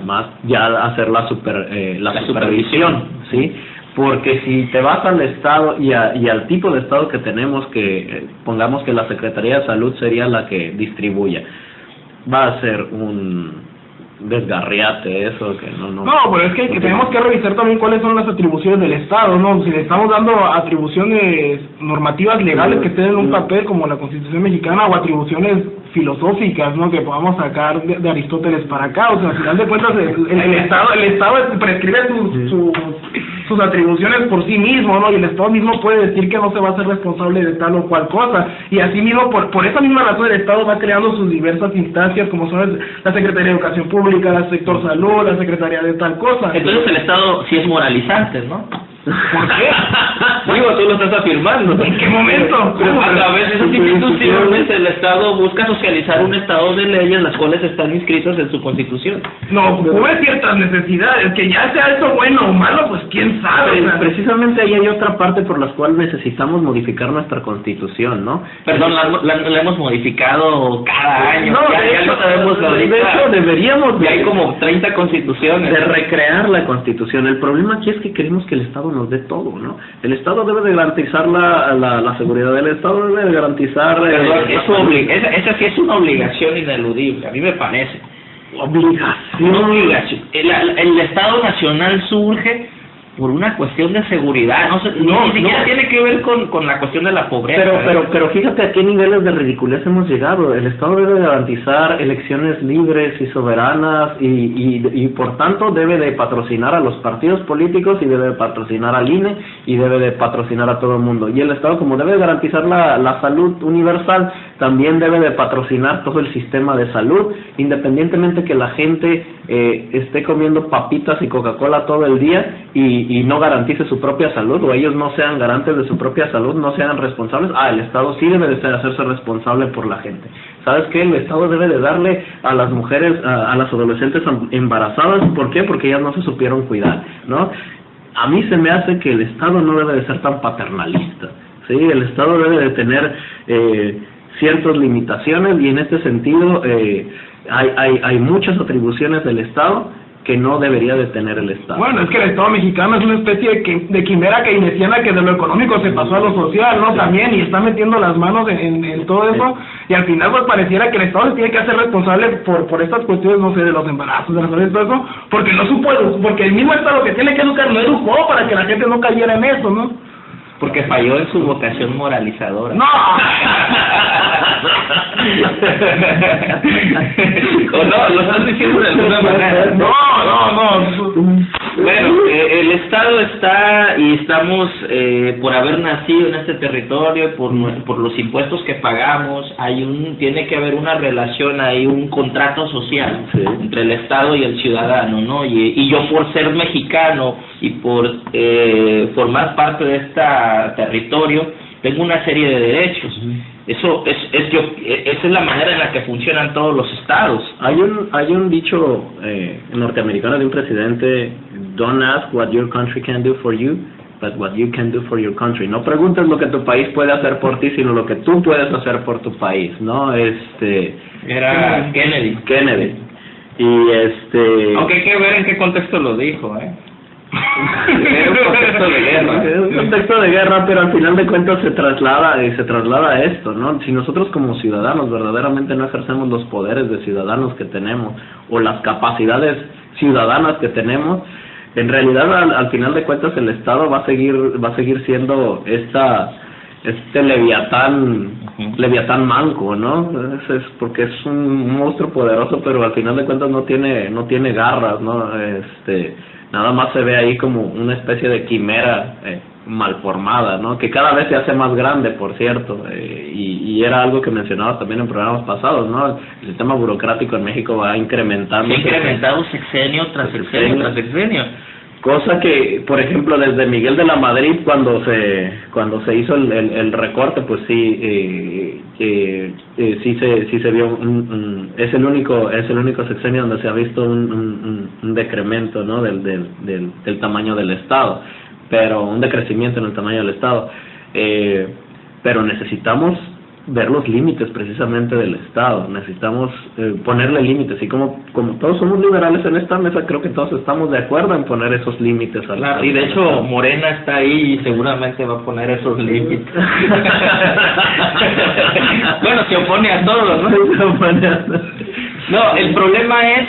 Speaker 4: más, ya hacer la supervisión, ¿sí? Porque si te vas al Estado y al tipo de Estado que tenemos, que pongamos que la Secretaría de Salud sería la que distribuya, va a ser un desgarriate eso que no.
Speaker 3: No, pero es que tenemos que revisar también cuáles son las atribuciones del Estado, ¿no? Si le estamos dando atribuciones normativas legales que estén en un papel como la Constitución mexicana, o atribuciones filosóficas, ¿no?, que podamos sacar de Aristóteles para acá. O sea, al final de cuentas el Estado prescribe sus atribuciones por sí mismo, ¿no? Y el Estado mismo puede decir que no se va a ser responsable de tal o cual cosa. Y así mismo, por esa misma razón, el Estado va creando sus diversas instancias, como son la Secretaría de Educación Pública, la Sector Salud, la Secretaría de tal cosa.
Speaker 2: Entonces el Estado sí es moralizante, ¿no?
Speaker 3: ¿Por qué?
Speaker 2: Digo, tú lo estás afirmando.
Speaker 3: ¿En qué momento?
Speaker 2: A través de esas instituciones el Estado busca socializar un estado de leyes las cuales están inscritas en su Constitución.
Speaker 3: No, cubre ciertas necesidades, que ya sea eso bueno o malo, pues quién sabe.
Speaker 4: Precisamente ahí hay otra parte por la cual necesitamos modificar nuestra Constitución, ¿no?
Speaker 2: Perdón, la hemos modificado cada año.
Speaker 3: No,
Speaker 2: ya lo sabemos ahorita.
Speaker 4: De hecho, deberíamos
Speaker 2: ya hay como 30 constituciones.
Speaker 4: De recrear la Constitución. El problema aquí es que queremos que el Estado nos dé todo, ¿no? El Estado debe de garantizar la seguridad, del Estado debe de garantizar...
Speaker 2: Esa sí es una obligación ineludible, a mí me parece. Obligación. El Estado Nacional surge por una cuestión de seguridad, ni siquiera tiene que ver con la cuestión de la pobreza.
Speaker 4: Pero fíjate a qué niveles de ridiculez hemos llegado. El Estado debe de garantizar elecciones libres y soberanas y por tanto debe de patrocinar a los partidos políticos y debe de patrocinar al INE y debe de patrocinar a todo el mundo. Y el Estado, como debe de garantizar la salud universal, también debe de patrocinar todo el sistema de salud, independientemente que la gente esté comiendo papitas y Coca-Cola todo el día y no garantice su propia salud, o ellos no sean garantes de su propia salud, no sean responsables. El Estado sí debe de hacerse responsable por la gente. ¿Sabes qué? El Estado debe de darle a las mujeres, a las adolescentes embarazadas, ¿por qué? Porque ellas no se supieron cuidar, ¿no? A mí se me hace que el Estado no debe de ser tan paternalista, ¿sí? El Estado debe de tener ciertas limitaciones, y en este sentido hay muchas atribuciones del Estado que no debería de tener el Estado.
Speaker 3: Bueno, es que el Estado mexicano es una especie de quimera keynesiana que de lo económico se pasó a lo social, ¿no? Sí. También, y está metiendo las manos en todo eso, y al final pues pareciera que el Estado se tiene que hacer responsable por estas cuestiones, no sé, de los embarazos, de las y todo eso, porque no supo, porque el mismo Estado que tiene que educar no educó para que la gente no cayera en eso, ¿no?
Speaker 2: Porque falló en su vocación moralizadora.
Speaker 3: ¡No!
Speaker 2: ¿O no? ¿Lo estás diciendo de alguna manera?
Speaker 3: No.
Speaker 2: Bueno, el Estado está y estamos, por haber nacido en este territorio, por los impuestos que pagamos, tiene que haber una relación, hay un contrato social entre el Estado y el ciudadano, ¿no? Y yo, por ser mexicano y por formar parte de este territorio, tengo una serie de derechos. Esa es la manera en la que funcionan todos los estados.
Speaker 4: Hay un dicho norteamericano de un presidente: don't ask what your country can do for you, but what you can do for your country. No preguntes lo que tu país puede hacer por ti, sino lo que tú puedes hacer por tu país, ¿no?
Speaker 2: Era Kennedy.
Speaker 4: Y
Speaker 2: aunque hay que ver en qué contexto lo dijo, Era un contexto de guerra.
Speaker 4: contexto de guerra, pero al final de cuentas se traslada a esto, ¿no? Si nosotros como ciudadanos verdaderamente no ejercemos los poderes de ciudadanos que tenemos o las capacidades ciudadanas que tenemos, en realidad al final de cuentas el Estado va a seguir siendo este leviatán manco, ¿no? Es porque es un monstruo poderoso, pero al final de cuentas no tiene garras, ¿no? Nada más se ve ahí como una especie de quimera mal formada, ¿no? Que cada vez se hace más grande, por cierto, y era algo que mencionabas también en programas pasados, ¿no? El sistema burocrático en México va incrementando.
Speaker 2: Se ha incrementado sexenio tras sexenio tras sexenio.
Speaker 4: Cosa que, por ejemplo, desde Miguel de la Madrid, cuando se hizo el recorte, pues sí se vio es el único sexenio donde se ha visto un decremento, ¿no? del tamaño del Estado, pero un decrecimiento en el tamaño del Estado, pero necesitamos ver los límites precisamente del Estado, necesitamos ponerle límites, y como todos somos liberales en esta mesa, creo que todos estamos de acuerdo en poner esos límites.
Speaker 2: Claro, y de hecho Morena está ahí y seguramente va a poner esos límites. Bueno, se opone a todo, ¿no? No, el problema es,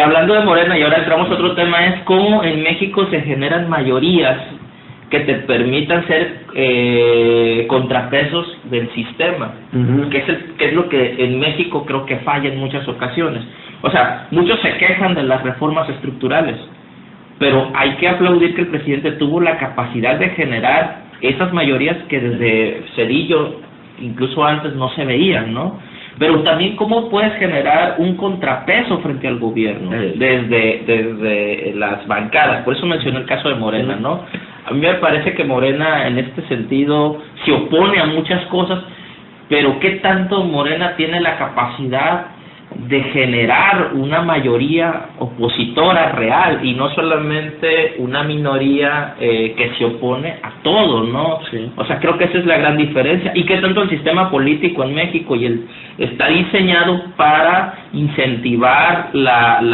Speaker 2: hablando de Morena, y ahora entramos a otro tema, es cómo en México se generan mayorías que te permitan ser contrapesos del sistema, que es lo que en México creo que falla en muchas ocasiones. O sea, muchos se quejan de las reformas estructurales, pero hay que aplaudir que el presidente tuvo la capacidad de generar esas mayorías que desde Cedillo, incluso antes, no se veían, ¿no? Pero también cómo puedes generar un contrapeso frente al gobierno desde las bancadas. Por eso mencioné el caso de Morena, ¿no? A mí me parece que Morena en este sentido se opone a muchas cosas, pero ¿qué tanto Morena tiene la capacidad de generar una mayoría opositora real y no solamente una minoría que se opone a todo, ¿no?
Speaker 4: Sí.
Speaker 2: O sea, creo que esa es la gran diferencia. Y que tanto el sistema político en México está diseñado para incentivar las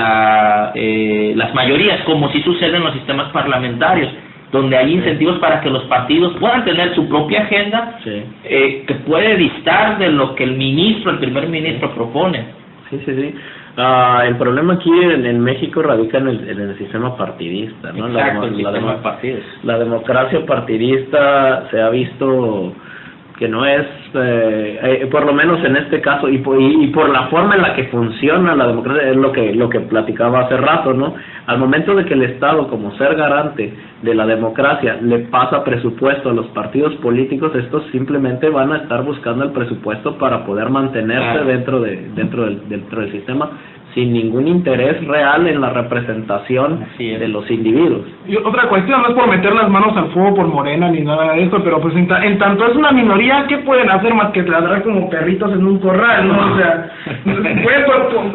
Speaker 2: mayorías, como si sucede en los sistemas parlamentarios, donde hay incentivos para que los partidos puedan tener su propia agenda, que puede distar de lo que el primer ministro propone.
Speaker 4: Sí. El problema aquí en México radica en el sistema partidista, ¿no?
Speaker 2: Exacto, el sistema de partidos.
Speaker 4: La democracia partidista se ha visto que no es, por lo menos en este caso, y por la forma en la que funciona la democracia, es lo que platicaba hace rato, ¿no? Al momento de que el Estado, como ser garante de la democracia, le pasa presupuesto a los partidos políticos, estos simplemente van a estar buscando el presupuesto para poder mantenerse dentro del sistema, sin ningún interés real en la representación de los individuos.
Speaker 3: Y otra cuestión, no es por meter las manos al fuego por Morena ni nada de eso, pero pues en tanto es una minoría, ¿qué pueden hacer más que ladrar como perritos en un corral, no? O sea,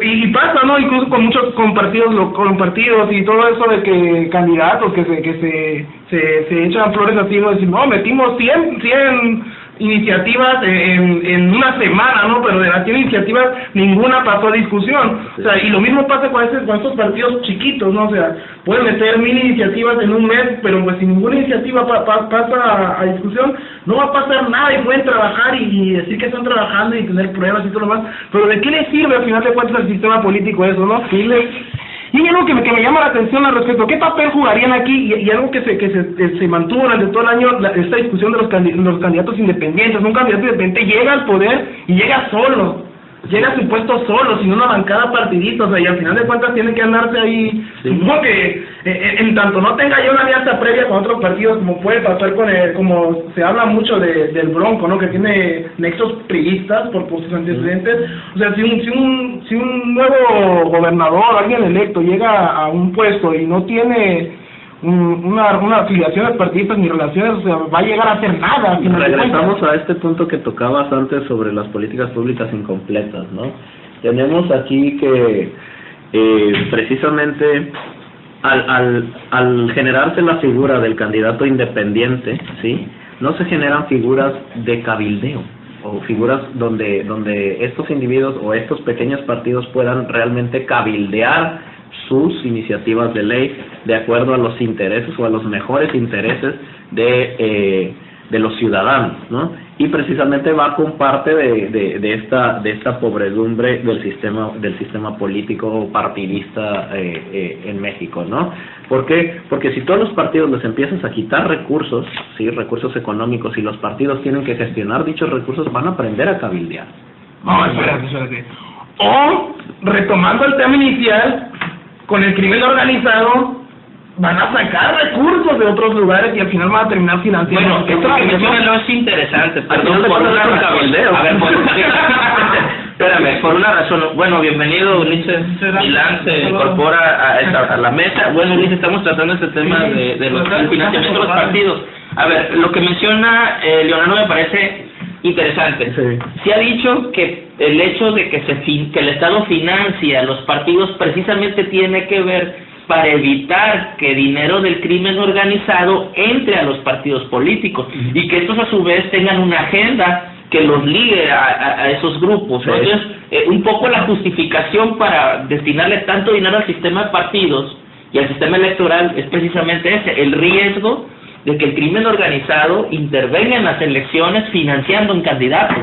Speaker 3: y pasa, ¿no? Incluso con partidos y todo eso de que candidatos que se echan flores así, no, decir, no, metimos 100 iniciativas en una semana, ¿no? Pero de las 100 iniciativas ninguna pasó a discusión. O sea, y lo mismo pasa con estos partidos chiquitos, ¿no? O sea, pueden meter 1000 iniciativas en un mes, pero pues si ninguna iniciativa pasa a discusión, no va a pasar nada, y pueden trabajar y decir que están trabajando y tener pruebas y todo lo demás, pero ¿de qué le sirve al final de cuentas al sistema político eso, no? Y hay algo que me llama la atención al respecto. ¿Qué papel jugarían aquí? Y algo que se mantuvo durante todo el año, esta discusión de los candidatos independientes. Un candidato independiente llega al poder y llega solo. Llega a su puesto solo, sin una bancada partidista, o sea, y al final de cuentas tiene que andarse ahí, supongo que en tanto no tenga ya una alianza previa con otros partidos, como puede pasar como se habla mucho del Bronco, ¿no? Que tiene nexos priistas por sus antecedentes. O sea, si un nuevo gobernador, alguien electo, llega a un puesto y no tiene una afiliaciones partidistas ni relaciones, o sea, va a llegar a hacer nada.
Speaker 4: Regresamos a este punto que tocabas antes sobre las políticas públicas incompletas, ¿no? Tenemos aquí que precisamente al generarse la figura del candidato independiente, ¿sí? No se generan figuras de cabildeo o figuras donde estos individuos o estos pequeños partidos puedan realmente cabildear sus iniciativas de ley de acuerdo a los intereses o a los mejores intereses de los ciudadanos, ¿no? Y precisamente va con parte de esta pobredumbre del sistema político partidista en México, ¿no? ¿Por qué? Porque si todos los partidos les empiezas a quitar recursos, sí, recursos económicos, y los partidos tienen que gestionar dichos recursos, van a aprender a cabildear.
Speaker 3: No, espérate. O, retomando el tema inicial, con el crimen organizado, van a sacar recursos de otros lugares y al final van a terminar financiando.
Speaker 2: Bueno, esto que mencionas no es interesante, perdón, por una razón. A ver, espérame, por una razón. Bueno, bienvenido, Ulises Milán, se incorpora a la mesa. Bueno, Ulises, estamos tratando este tema del financiamiento de los partidos. A ver, lo que menciona Leonardo me parece interesante.
Speaker 4: Sí.
Speaker 2: Se ha dicho que el hecho de que el Estado financia los partidos precisamente tiene que ver para evitar que dinero del crimen organizado entre a los partidos políticos y que estos a su vez tengan una agenda que los ligue a esos grupos, ¿no? Entonces, un poco la justificación para destinarle tanto dinero al sistema de partidos y al sistema electoral es precisamente ese, el riesgo de que el crimen organizado intervenga en las elecciones financiando un candidato.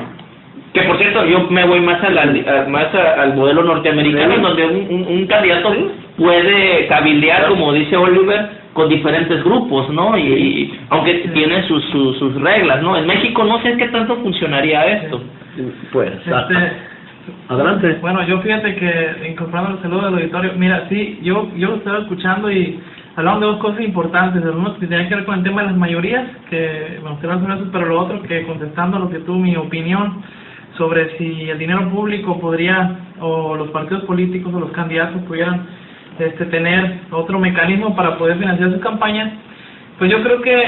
Speaker 2: Que por cierto, yo me voy más al modelo norteamericano, donde un candidato puede cabildear, como dice Oliver, con diferentes grupos, ¿no? Y aunque tiene sus reglas, ¿no? En México no sé qué tanto funcionaría esto.
Speaker 4: Pues, adelante.
Speaker 5: Bueno, yo fíjate que, incorporando el saludo del auditorio, mira, sí, yo lo estaba escuchando y hablaban de dos cosas importantes. Uno que tenía que ver con el tema de las mayorías, que me gustaría mencionar eso, pero lo otro, que contestando a lo que tú, mi opinión sobre si el dinero público podría, o los partidos políticos o los candidatos pudieran tener otro mecanismo para poder financiar sus campañas, pues yo creo que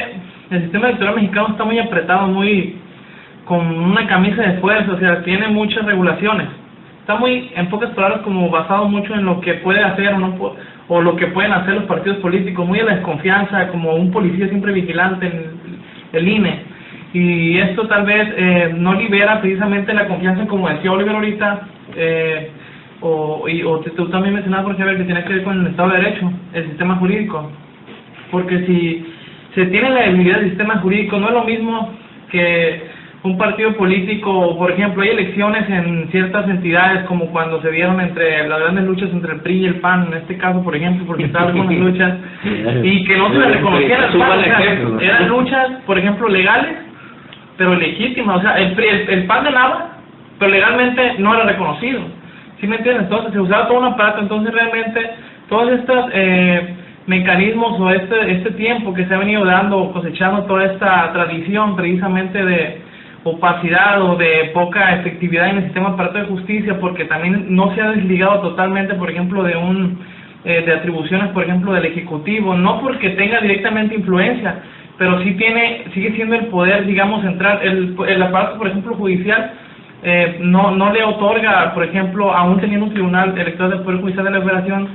Speaker 5: el sistema electoral mexicano está muy apretado, muy con una camisa de fuerza, o sea, tiene muchas regulaciones. Está muy, en pocas palabras, como basado mucho en lo que puede hacer o no, o lo que pueden hacer los partidos políticos, muy a la desconfianza, como un policía siempre vigilante en el INE. Y esto tal vez no libera precisamente la confianza, como decía Oliver ahorita, tú también mencionabas, por ejemplo, que tiene que ver con el Estado de Derecho, el sistema jurídico. Porque si se tiene la debilidad del sistema jurídico, no es lo mismo que un partido político. Por ejemplo, hay elecciones en ciertas entidades, como cuando se vieron entre las grandes luchas entre el PRI y el PAN, en este caso, por ejemplo, porque estaban algunas luchas, y que no se les reconociera. Eran luchas, por ejemplo, legales, pero legítimas. O sea, el PAN ganaba, pero legalmente no era reconocido. ¿Sí me entiendes? Entonces se usaba todo un aparato. Entonces realmente todos estos mecanismos o este tiempo que se ha venido dando, cosechando toda esta tradición precisamente de opacidad o de poca efectividad en el sistema aparato de justicia, porque también no se ha desligado totalmente, por ejemplo, de atribuciones, por ejemplo, del Ejecutivo, no porque tenga directamente influencia, pero sí sigue siendo el poder, digamos, central. El aparato, por ejemplo, judicial, no le otorga, por ejemplo, aún teniendo un tribunal electoral del Poder Judicial de la Federación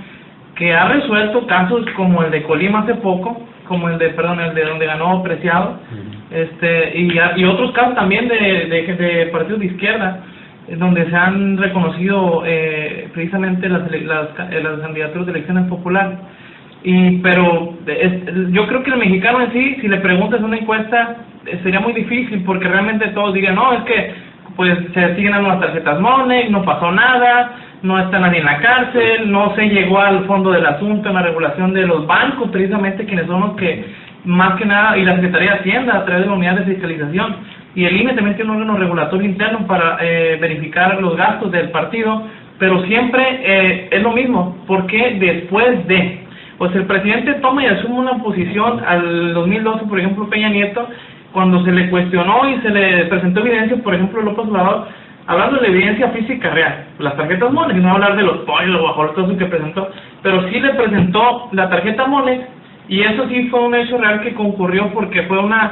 Speaker 5: que ha resuelto casos como el de Colima hace poco, como el de donde ganó Preciado, y otros casos también de partidos de izquierda, donde se han reconocido precisamente las candidaturas de elecciones populares. Pero yo creo que el mexicano en sí, si le preguntas una encuesta, sería muy difícil, porque realmente todos dirían, no, es que pues se siguen dando las tarjetas Monex, no pasó nada, no está nadie en la cárcel, no se llegó al fondo del asunto en la regulación de los bancos, precisamente quienes son los que, más que nada, y la Secretaría de Hacienda a través de la unidad de fiscalización, y el INE también tiene un órgano regulatorio interno para verificar los gastos del partido, pero siempre es lo mismo, porque después de, pues el presidente toma y asume una posición al 2012, por ejemplo, Peña Nieto, cuando se le cuestionó y se le presentó evidencia, por ejemplo, López Obrador, hablando de evidencia física real, las tarjetas Monex, no hablar de los pollos o bajo todo eso que presentó, pero sí le presentó la tarjeta Monex, y eso sí fue un hecho real que concurrió, porque fue hubo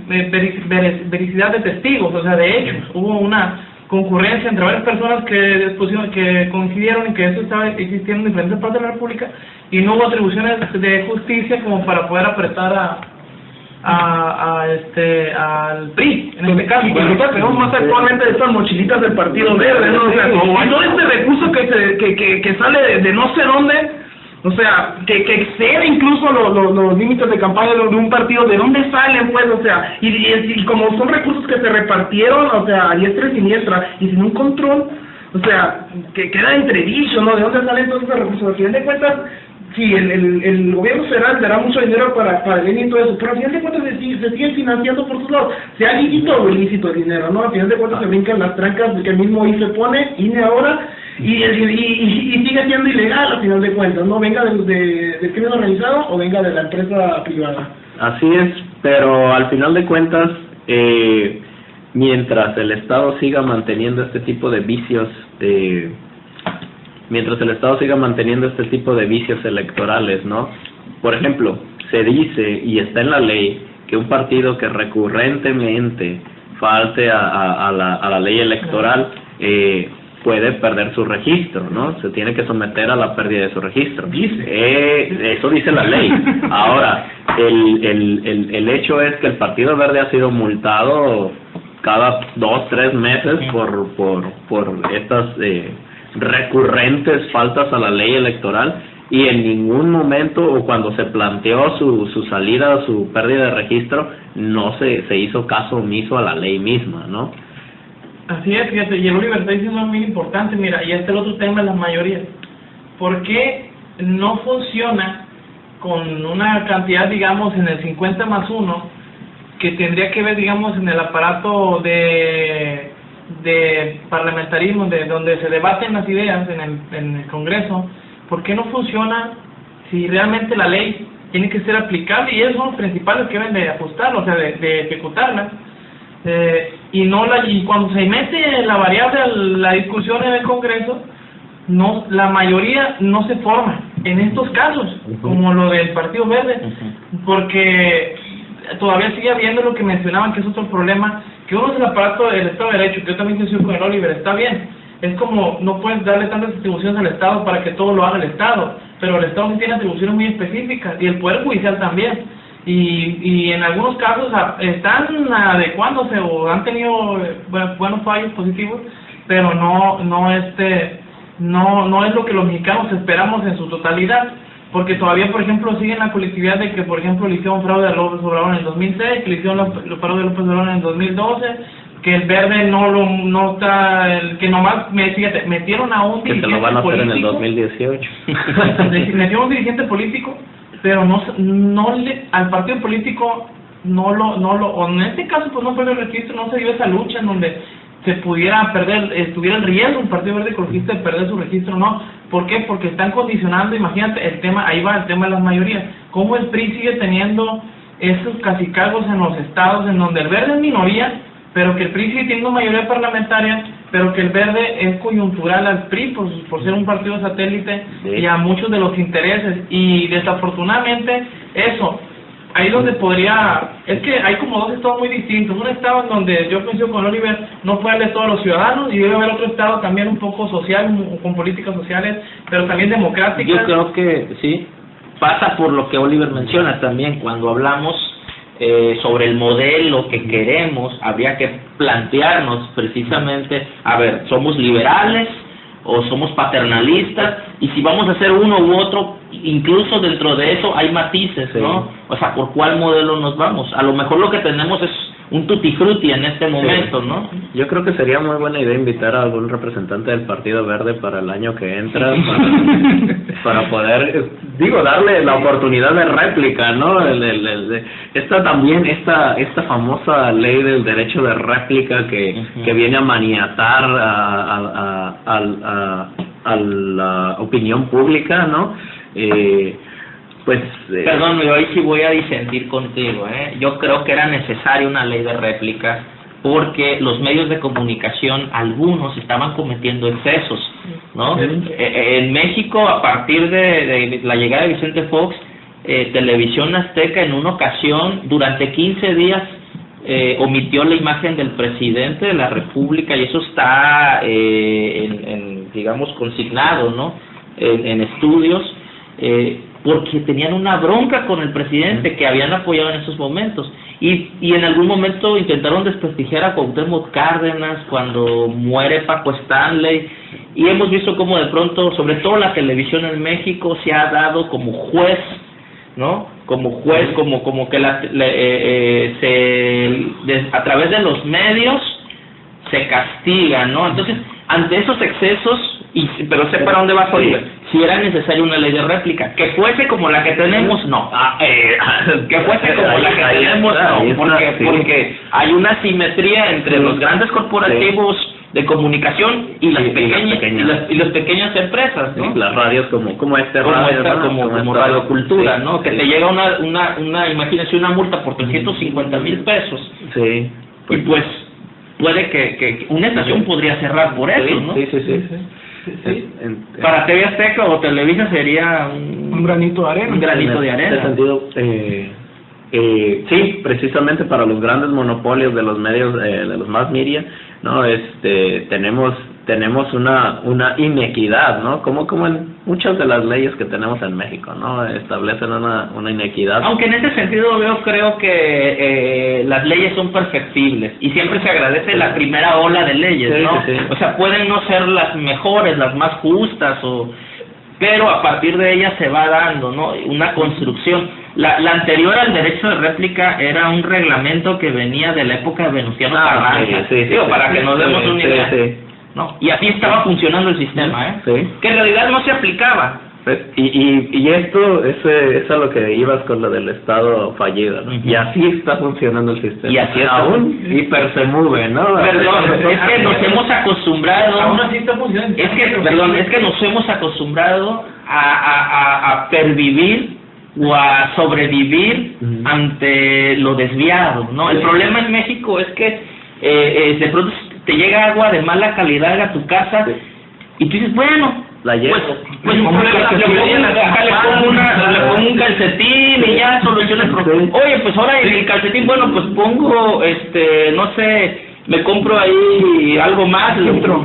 Speaker 5: vericidad de testigos, o sea, de hechos, hubo una concurrencia entre varias personas que coincidieron en que eso estaba existiendo en diferentes partes de la República, y no hubo atribuciones de justicia como para poder apretar al PRI, en este caso.
Speaker 3: Y nosotros tenemos más actualmente de estas mochilitas del Partido Verde, ¿no? O sea, todo este recurso que sale de no sé dónde, O sea, que excede incluso los límites de campaña de un partido. ¿De dónde salen, pues? O sea, y como son recursos que se repartieron, o sea, a diestra y siniestra, y sin un control, o sea, que queda entredicho, ¿no? ¿De dónde salen todos esos recursos? Al final de cuentas, sí, el gobierno federal dará mucho dinero para el INE y todo eso, pero al final de cuentas se siguen financiando por sus lados, sea lícito o ilícito el dinero, ¿no? Al final de cuentas se brincan las trancas que el mismo IFE pone, INE ahora, y sigue siendo ilegal al final de cuentas, ¿no? Venga de crimen organizado o venga de la empresa privada.
Speaker 4: Así es, pero al final de cuentas, mientras el Estado siga manteniendo este tipo de vicios, electorales, ¿no? Por ejemplo, se dice y está en la ley que un partido que recurrentemente falte a la ley electoral puede perder su registro, ¿no? Se tiene que someter a la pérdida de su registro. Eso dice la ley. Ahora, el hecho es que el Partido Verde ha sido multado cada 2-3 meses por estas recurrentes faltas a la ley electoral, y en ningún momento, o cuando se planteó su salida, su pérdida de registro, no se hizo caso omiso a la ley misma, ¿no?
Speaker 5: Así es, fíjate, y el Oliver está diciendo muy importante, mira, y este es el otro tema de las mayorías. ¿Por qué no funciona con una cantidad, digamos, en el 50+1, que tendría que ver, digamos, en el aparato de parlamentarismo, de donde se debaten las ideas en el Congreso? ¿Por qué no funciona si realmente la ley tiene que ser aplicable y ellos son los principales que deben de ajustarla, o sea, de ejecutarla? Y cuando se mete la variable a la discusión en el Congreso, no, la mayoría no se forma en estos casos, como lo del Partido Verde, porque todavía sigue habiendo lo que mencionaban, que es otro problema, que uno es el aparato del Estado de Derecho, que yo también estoy con el Oliver, está bien, es como no puedes darle tantas atribuciones al Estado para que todo lo haga el Estado, pero el Estado sí tiene atribuciones muy específicas, y el Poder Judicial también, y en algunos casos están adecuándose o han tenido buenos fallos positivos, pero no es lo que los mexicanos esperamos en su totalidad, porque todavía, por ejemplo, siguen la colectividad de que, por ejemplo, le hicieron fraude a López Obrador en el 2006, que le hicieron fraude a López Obrador en el 2012, que el Verde no está, que nomás, metieron a un dirigente político. Que se lo van a hacer en el 2018. Metieron un dirigente político, pero al partido político o en este caso pues no perdió el registro, no se dio esa lucha en donde se pudiera estuviera en riesgo un Partido Verde Ecologista de perder su registro, ¿no? ¿Por qué? Porque están condicionando, imagínate, ahí va el tema de las mayorías, cómo el PRI sigue teniendo esos cacicazgos en los estados en donde el Verde es minoría, pero que el PRI sigue teniendo mayoría parlamentaria, pero que el Verde es coyuntural al PRI por ser un partido satélite, sí, y a muchos de los intereses, y desafortunadamente eso, ahí donde es que hay como dos estados muy distintos, un estado en donde yo coincido con Oliver, no puede haber todos los ciudadanos, y debe haber otro estado también un poco social, con políticas sociales, pero también democráticas.
Speaker 2: Yo creo que sí, pasa por lo que Oliver menciona también, cuando hablamos sobre el modelo que queremos, habría que plantearnos precisamente, a ver, ¿somos liberales o somos paternalistas? Y si vamos a hacer uno u otro, incluso dentro de eso hay matices, ¿no? Sí. O sea, ¿por cuál modelo nos vamos? A lo mejor lo que tenemos es un tutti frutti en este momento, sí, ¿no?
Speaker 4: Yo creo que sería muy buena idea invitar a algún representante del Partido Verde para el año que entra, para poder, darle la oportunidad de réplica, ¿no? Esta famosa ley del derecho de réplica que viene a maniatar a la opinión pública, ¿no?
Speaker 2: Perdón, yo ahí sí voy a disentir contigo, Yo creo que era necesaria una ley de réplica porque los medios de comunicación, algunos estaban cometiendo excesos, ¿no? En México, a partir de la llegada de Vicente Fox, Televisión Azteca en una ocasión, durante 15 días, omitió la imagen del presidente de la República, y eso está, digamos, consignado, ¿no? En estudios, porque tenían una bronca con el presidente que habían apoyado en esos momentos, y en algún momento intentaron desprestigiar a Cuauhtémoc Cárdenas cuando muere Paco Stanley, y hemos visto cómo de pronto, sobre todo la televisión en México, se ha dado como juez, ¿no? Como juez, como que a través de los medios se castiga, ¿no? Entonces, ante esos excesos, pero sé para dónde va Oliver, si era necesaria una ley de réplica, que fuese como la que tenemos, no, que fuese como la que tenemos, no, porque hay una simetría entre los grandes corporativos de comunicación y las pequeñas y las pequeñas empresas, ¿no?
Speaker 4: Las radios como
Speaker 2: Radio Cultura, ¿no? Que te llega una imagínese, una multa por 350,000 pesos.
Speaker 4: Sí.
Speaker 2: Y pues puede que una estación podría cerrar por eso, ¿no?
Speaker 4: Sí.
Speaker 2: Para TV Azteca o Televisa sería
Speaker 3: un granito de arena.
Speaker 2: Un granito de arena.
Speaker 4: En ese sentido, sí, precisamente para los grandes monopolios de los medios, de los mass media, ¿no? Tenemos una inequidad, ¿no? Como en muchas de las leyes que tenemos en México, ¿no? Establecen una inequidad.
Speaker 2: Aunque en ese sentido creo que las leyes son perfectibles y siempre se agradece la primera ola de leyes, ¿no? Sí. O sea, pueden no ser las mejores, las más justas, pero a partir de ellas se va dando, ¿no? Una construcción. La anterior al derecho de réplica era un reglamento que venía de la época de Venustiano Carranza. Para que nos demos una idea. ¿No? Y así estaba funcionando el sistema, que en realidad no se aplicaba.
Speaker 4: Y esto es a lo que ibas con lo del Estado fallido, ¿no? Y así está funcionando el sistema.
Speaker 2: Y así está.
Speaker 4: Aún hiper se mueve, ¿no?
Speaker 2: Perdón, es que nos hemos acostumbrado.
Speaker 5: Aún así está funcionando.
Speaker 2: Es que nos hemos acostumbrado a pervivir o a sobrevivir ante lo desviado, ¿no? El problema en México es que de pronto te llega agua de mala calidad a tu casa y tú dices, bueno, le pongo un calcetín y ya soluciona el problema. Oye, pues ahora el calcetín, bueno, pues pongo, no sé, me compro ahí algo más, filtro.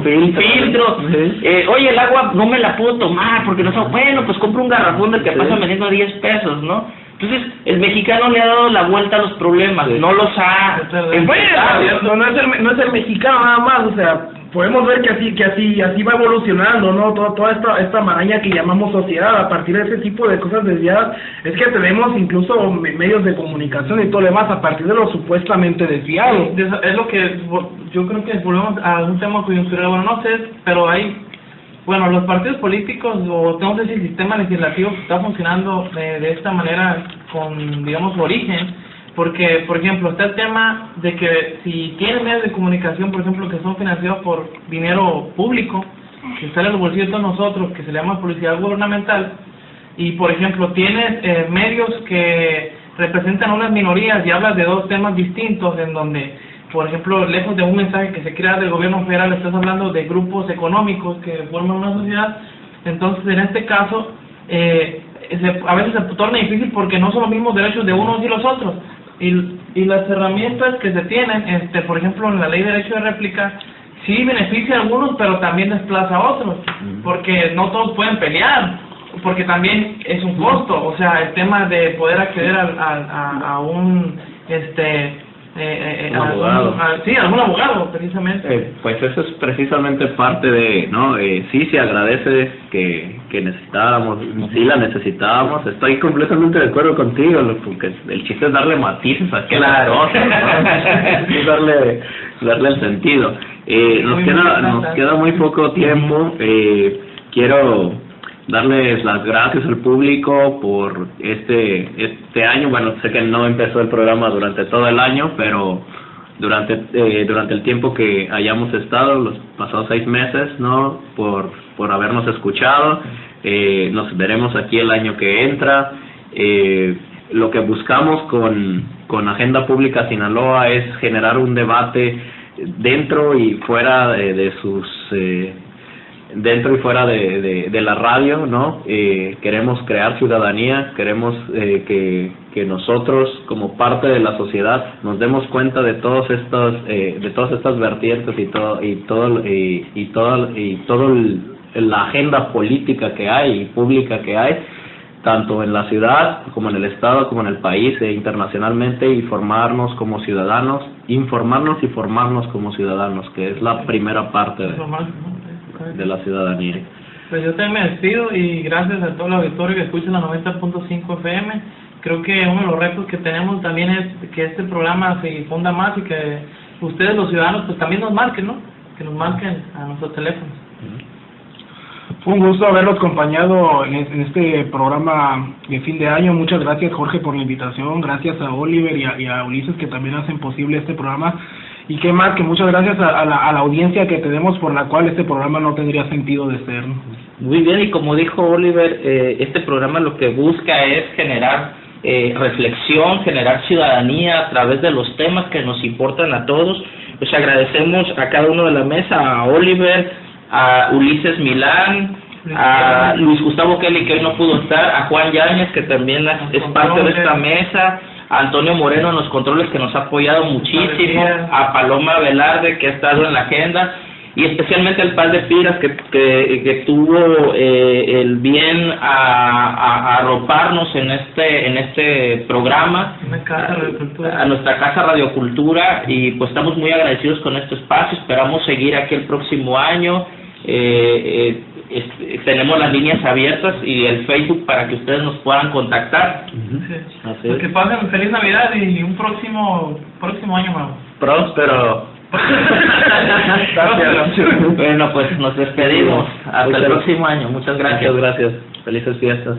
Speaker 2: Oye, el agua no me la puedo tomar porque no sé, bueno, pues compro un garrafón del que pasa vendiendo a 10 pesos, ¿no? Entonces, el mexicano le ha dado la vuelta a los problemas, no los ha enfrentado.
Speaker 3: No es el mexicano nada más, o sea, podemos ver que así va evolucionando, ¿no? Toda esta maraña que llamamos sociedad, a partir de ese tipo de cosas desviadas, es que tenemos incluso medios de comunicación y todo lo demás a partir de lo supuestamente desviado.
Speaker 5: Es lo que yo creo que volvemos a un tema coyuntural, bueno, no sé, pero los partidos políticos, o no sé si el sistema legislativo está funcionando de esta manera con, digamos, su origen, porque, por ejemplo, está el tema de que si tienen medios de comunicación, por ejemplo, que son financiados por dinero público, que sale en los bolsillos de todos nosotros, que se le llama publicidad gubernamental, y, por ejemplo, tienes medios que representan unas minorías y hablas de dos temas distintos en donde, por ejemplo, lejos de un mensaje que se crea del gobierno federal, estás hablando de grupos económicos que forman una sociedad. Entonces, en este caso, a veces se torna difícil porque no son los mismos derechos de unos y los otros. Y las herramientas que se tienen, por ejemplo, en la ley de derecho de réplica, sí beneficia a algunos, pero también desplaza a otros, porque no todos pueden pelear, porque también es un costo. O sea, el tema de poder acceder a un
Speaker 4: abogado.
Speaker 5: Algún abogado, precisamente.
Speaker 4: Pues eso es precisamente parte de, ¿no? Sí se agradece que necesitábamos, sí la necesitábamos, estoy completamente de acuerdo contigo, porque el chiste es darle matices a cada cosa, ¿no? darle el sentido. Nos queda muy poco tiempo. Quiero darles las gracias al público por este año. Bueno, sé que no empezó el programa durante todo el año, pero durante el tiempo que hayamos estado, los pasados 6 meses, ¿no? Por habernos escuchado. Nos veremos aquí el año que entra. Lo que buscamos con Agenda Pública Sinaloa es generar un debate dentro y fuera de la radio, ¿no? Queremos crear ciudadanía, queremos que nosotros como parte de la sociedad nos demos cuenta de todas estas vertientes y toda la agenda política que hay y pública que hay, tanto en la ciudad como en el estado, como en el país e internacionalmente, y informarnos como ciudadanos, informarnos y formarnos como ciudadanos, que es la primera parte de la ciudadanía.
Speaker 5: Pues yo también me despido y gracias a todo el auditorio que escucha la 90.5 FM. Creo que uno de los retos que tenemos también es que este programa se difunda más y que ustedes los ciudadanos pues también nos marquen, ¿no? Que nos marquen a nuestros teléfonos.
Speaker 3: Fue un gusto haberlo acompañado en este programa de fin de año. Muchas gracias, Jorge, por la invitación. Gracias a Oliver y a Ulises, que también hacen posible este programa. Y qué más, que muchas gracias a la audiencia que tenemos, por la cual este programa no tendría sentido de ser, ¿no?
Speaker 2: Muy bien, y como dijo Oliver, este programa lo que busca es generar reflexión, generar ciudadanía a través de los temas que nos importan a todos. Pues agradecemos a cada uno de la mesa, a Oliver, a Ulises Milán, a Luis Gustavo Kelly, que hoy no pudo estar, a Juan Yáñez, que también es parte de esta mesa, a Antonio Moreno en los controles, que nos ha apoyado muchísimo, a Paloma Velarde, que ha estado en la agenda, y especialmente al Paz de Piras, que tuvo el bien a arroparnos en este programa, a nuestra Casa Radiocultura, y pues estamos muy agradecidos con este espacio. Esperamos seguir aquí el próximo año. Tenemos las líneas abiertas y el Facebook para que ustedes nos puedan contactar.
Speaker 5: Pues que pasen feliz Navidad y un próximo año nuevo.
Speaker 4: Próspero.
Speaker 2: Bueno, pues nos despedimos. Hasta el próximo año. Muchas gracias.
Speaker 4: Muchas gracias. Felices fiestas.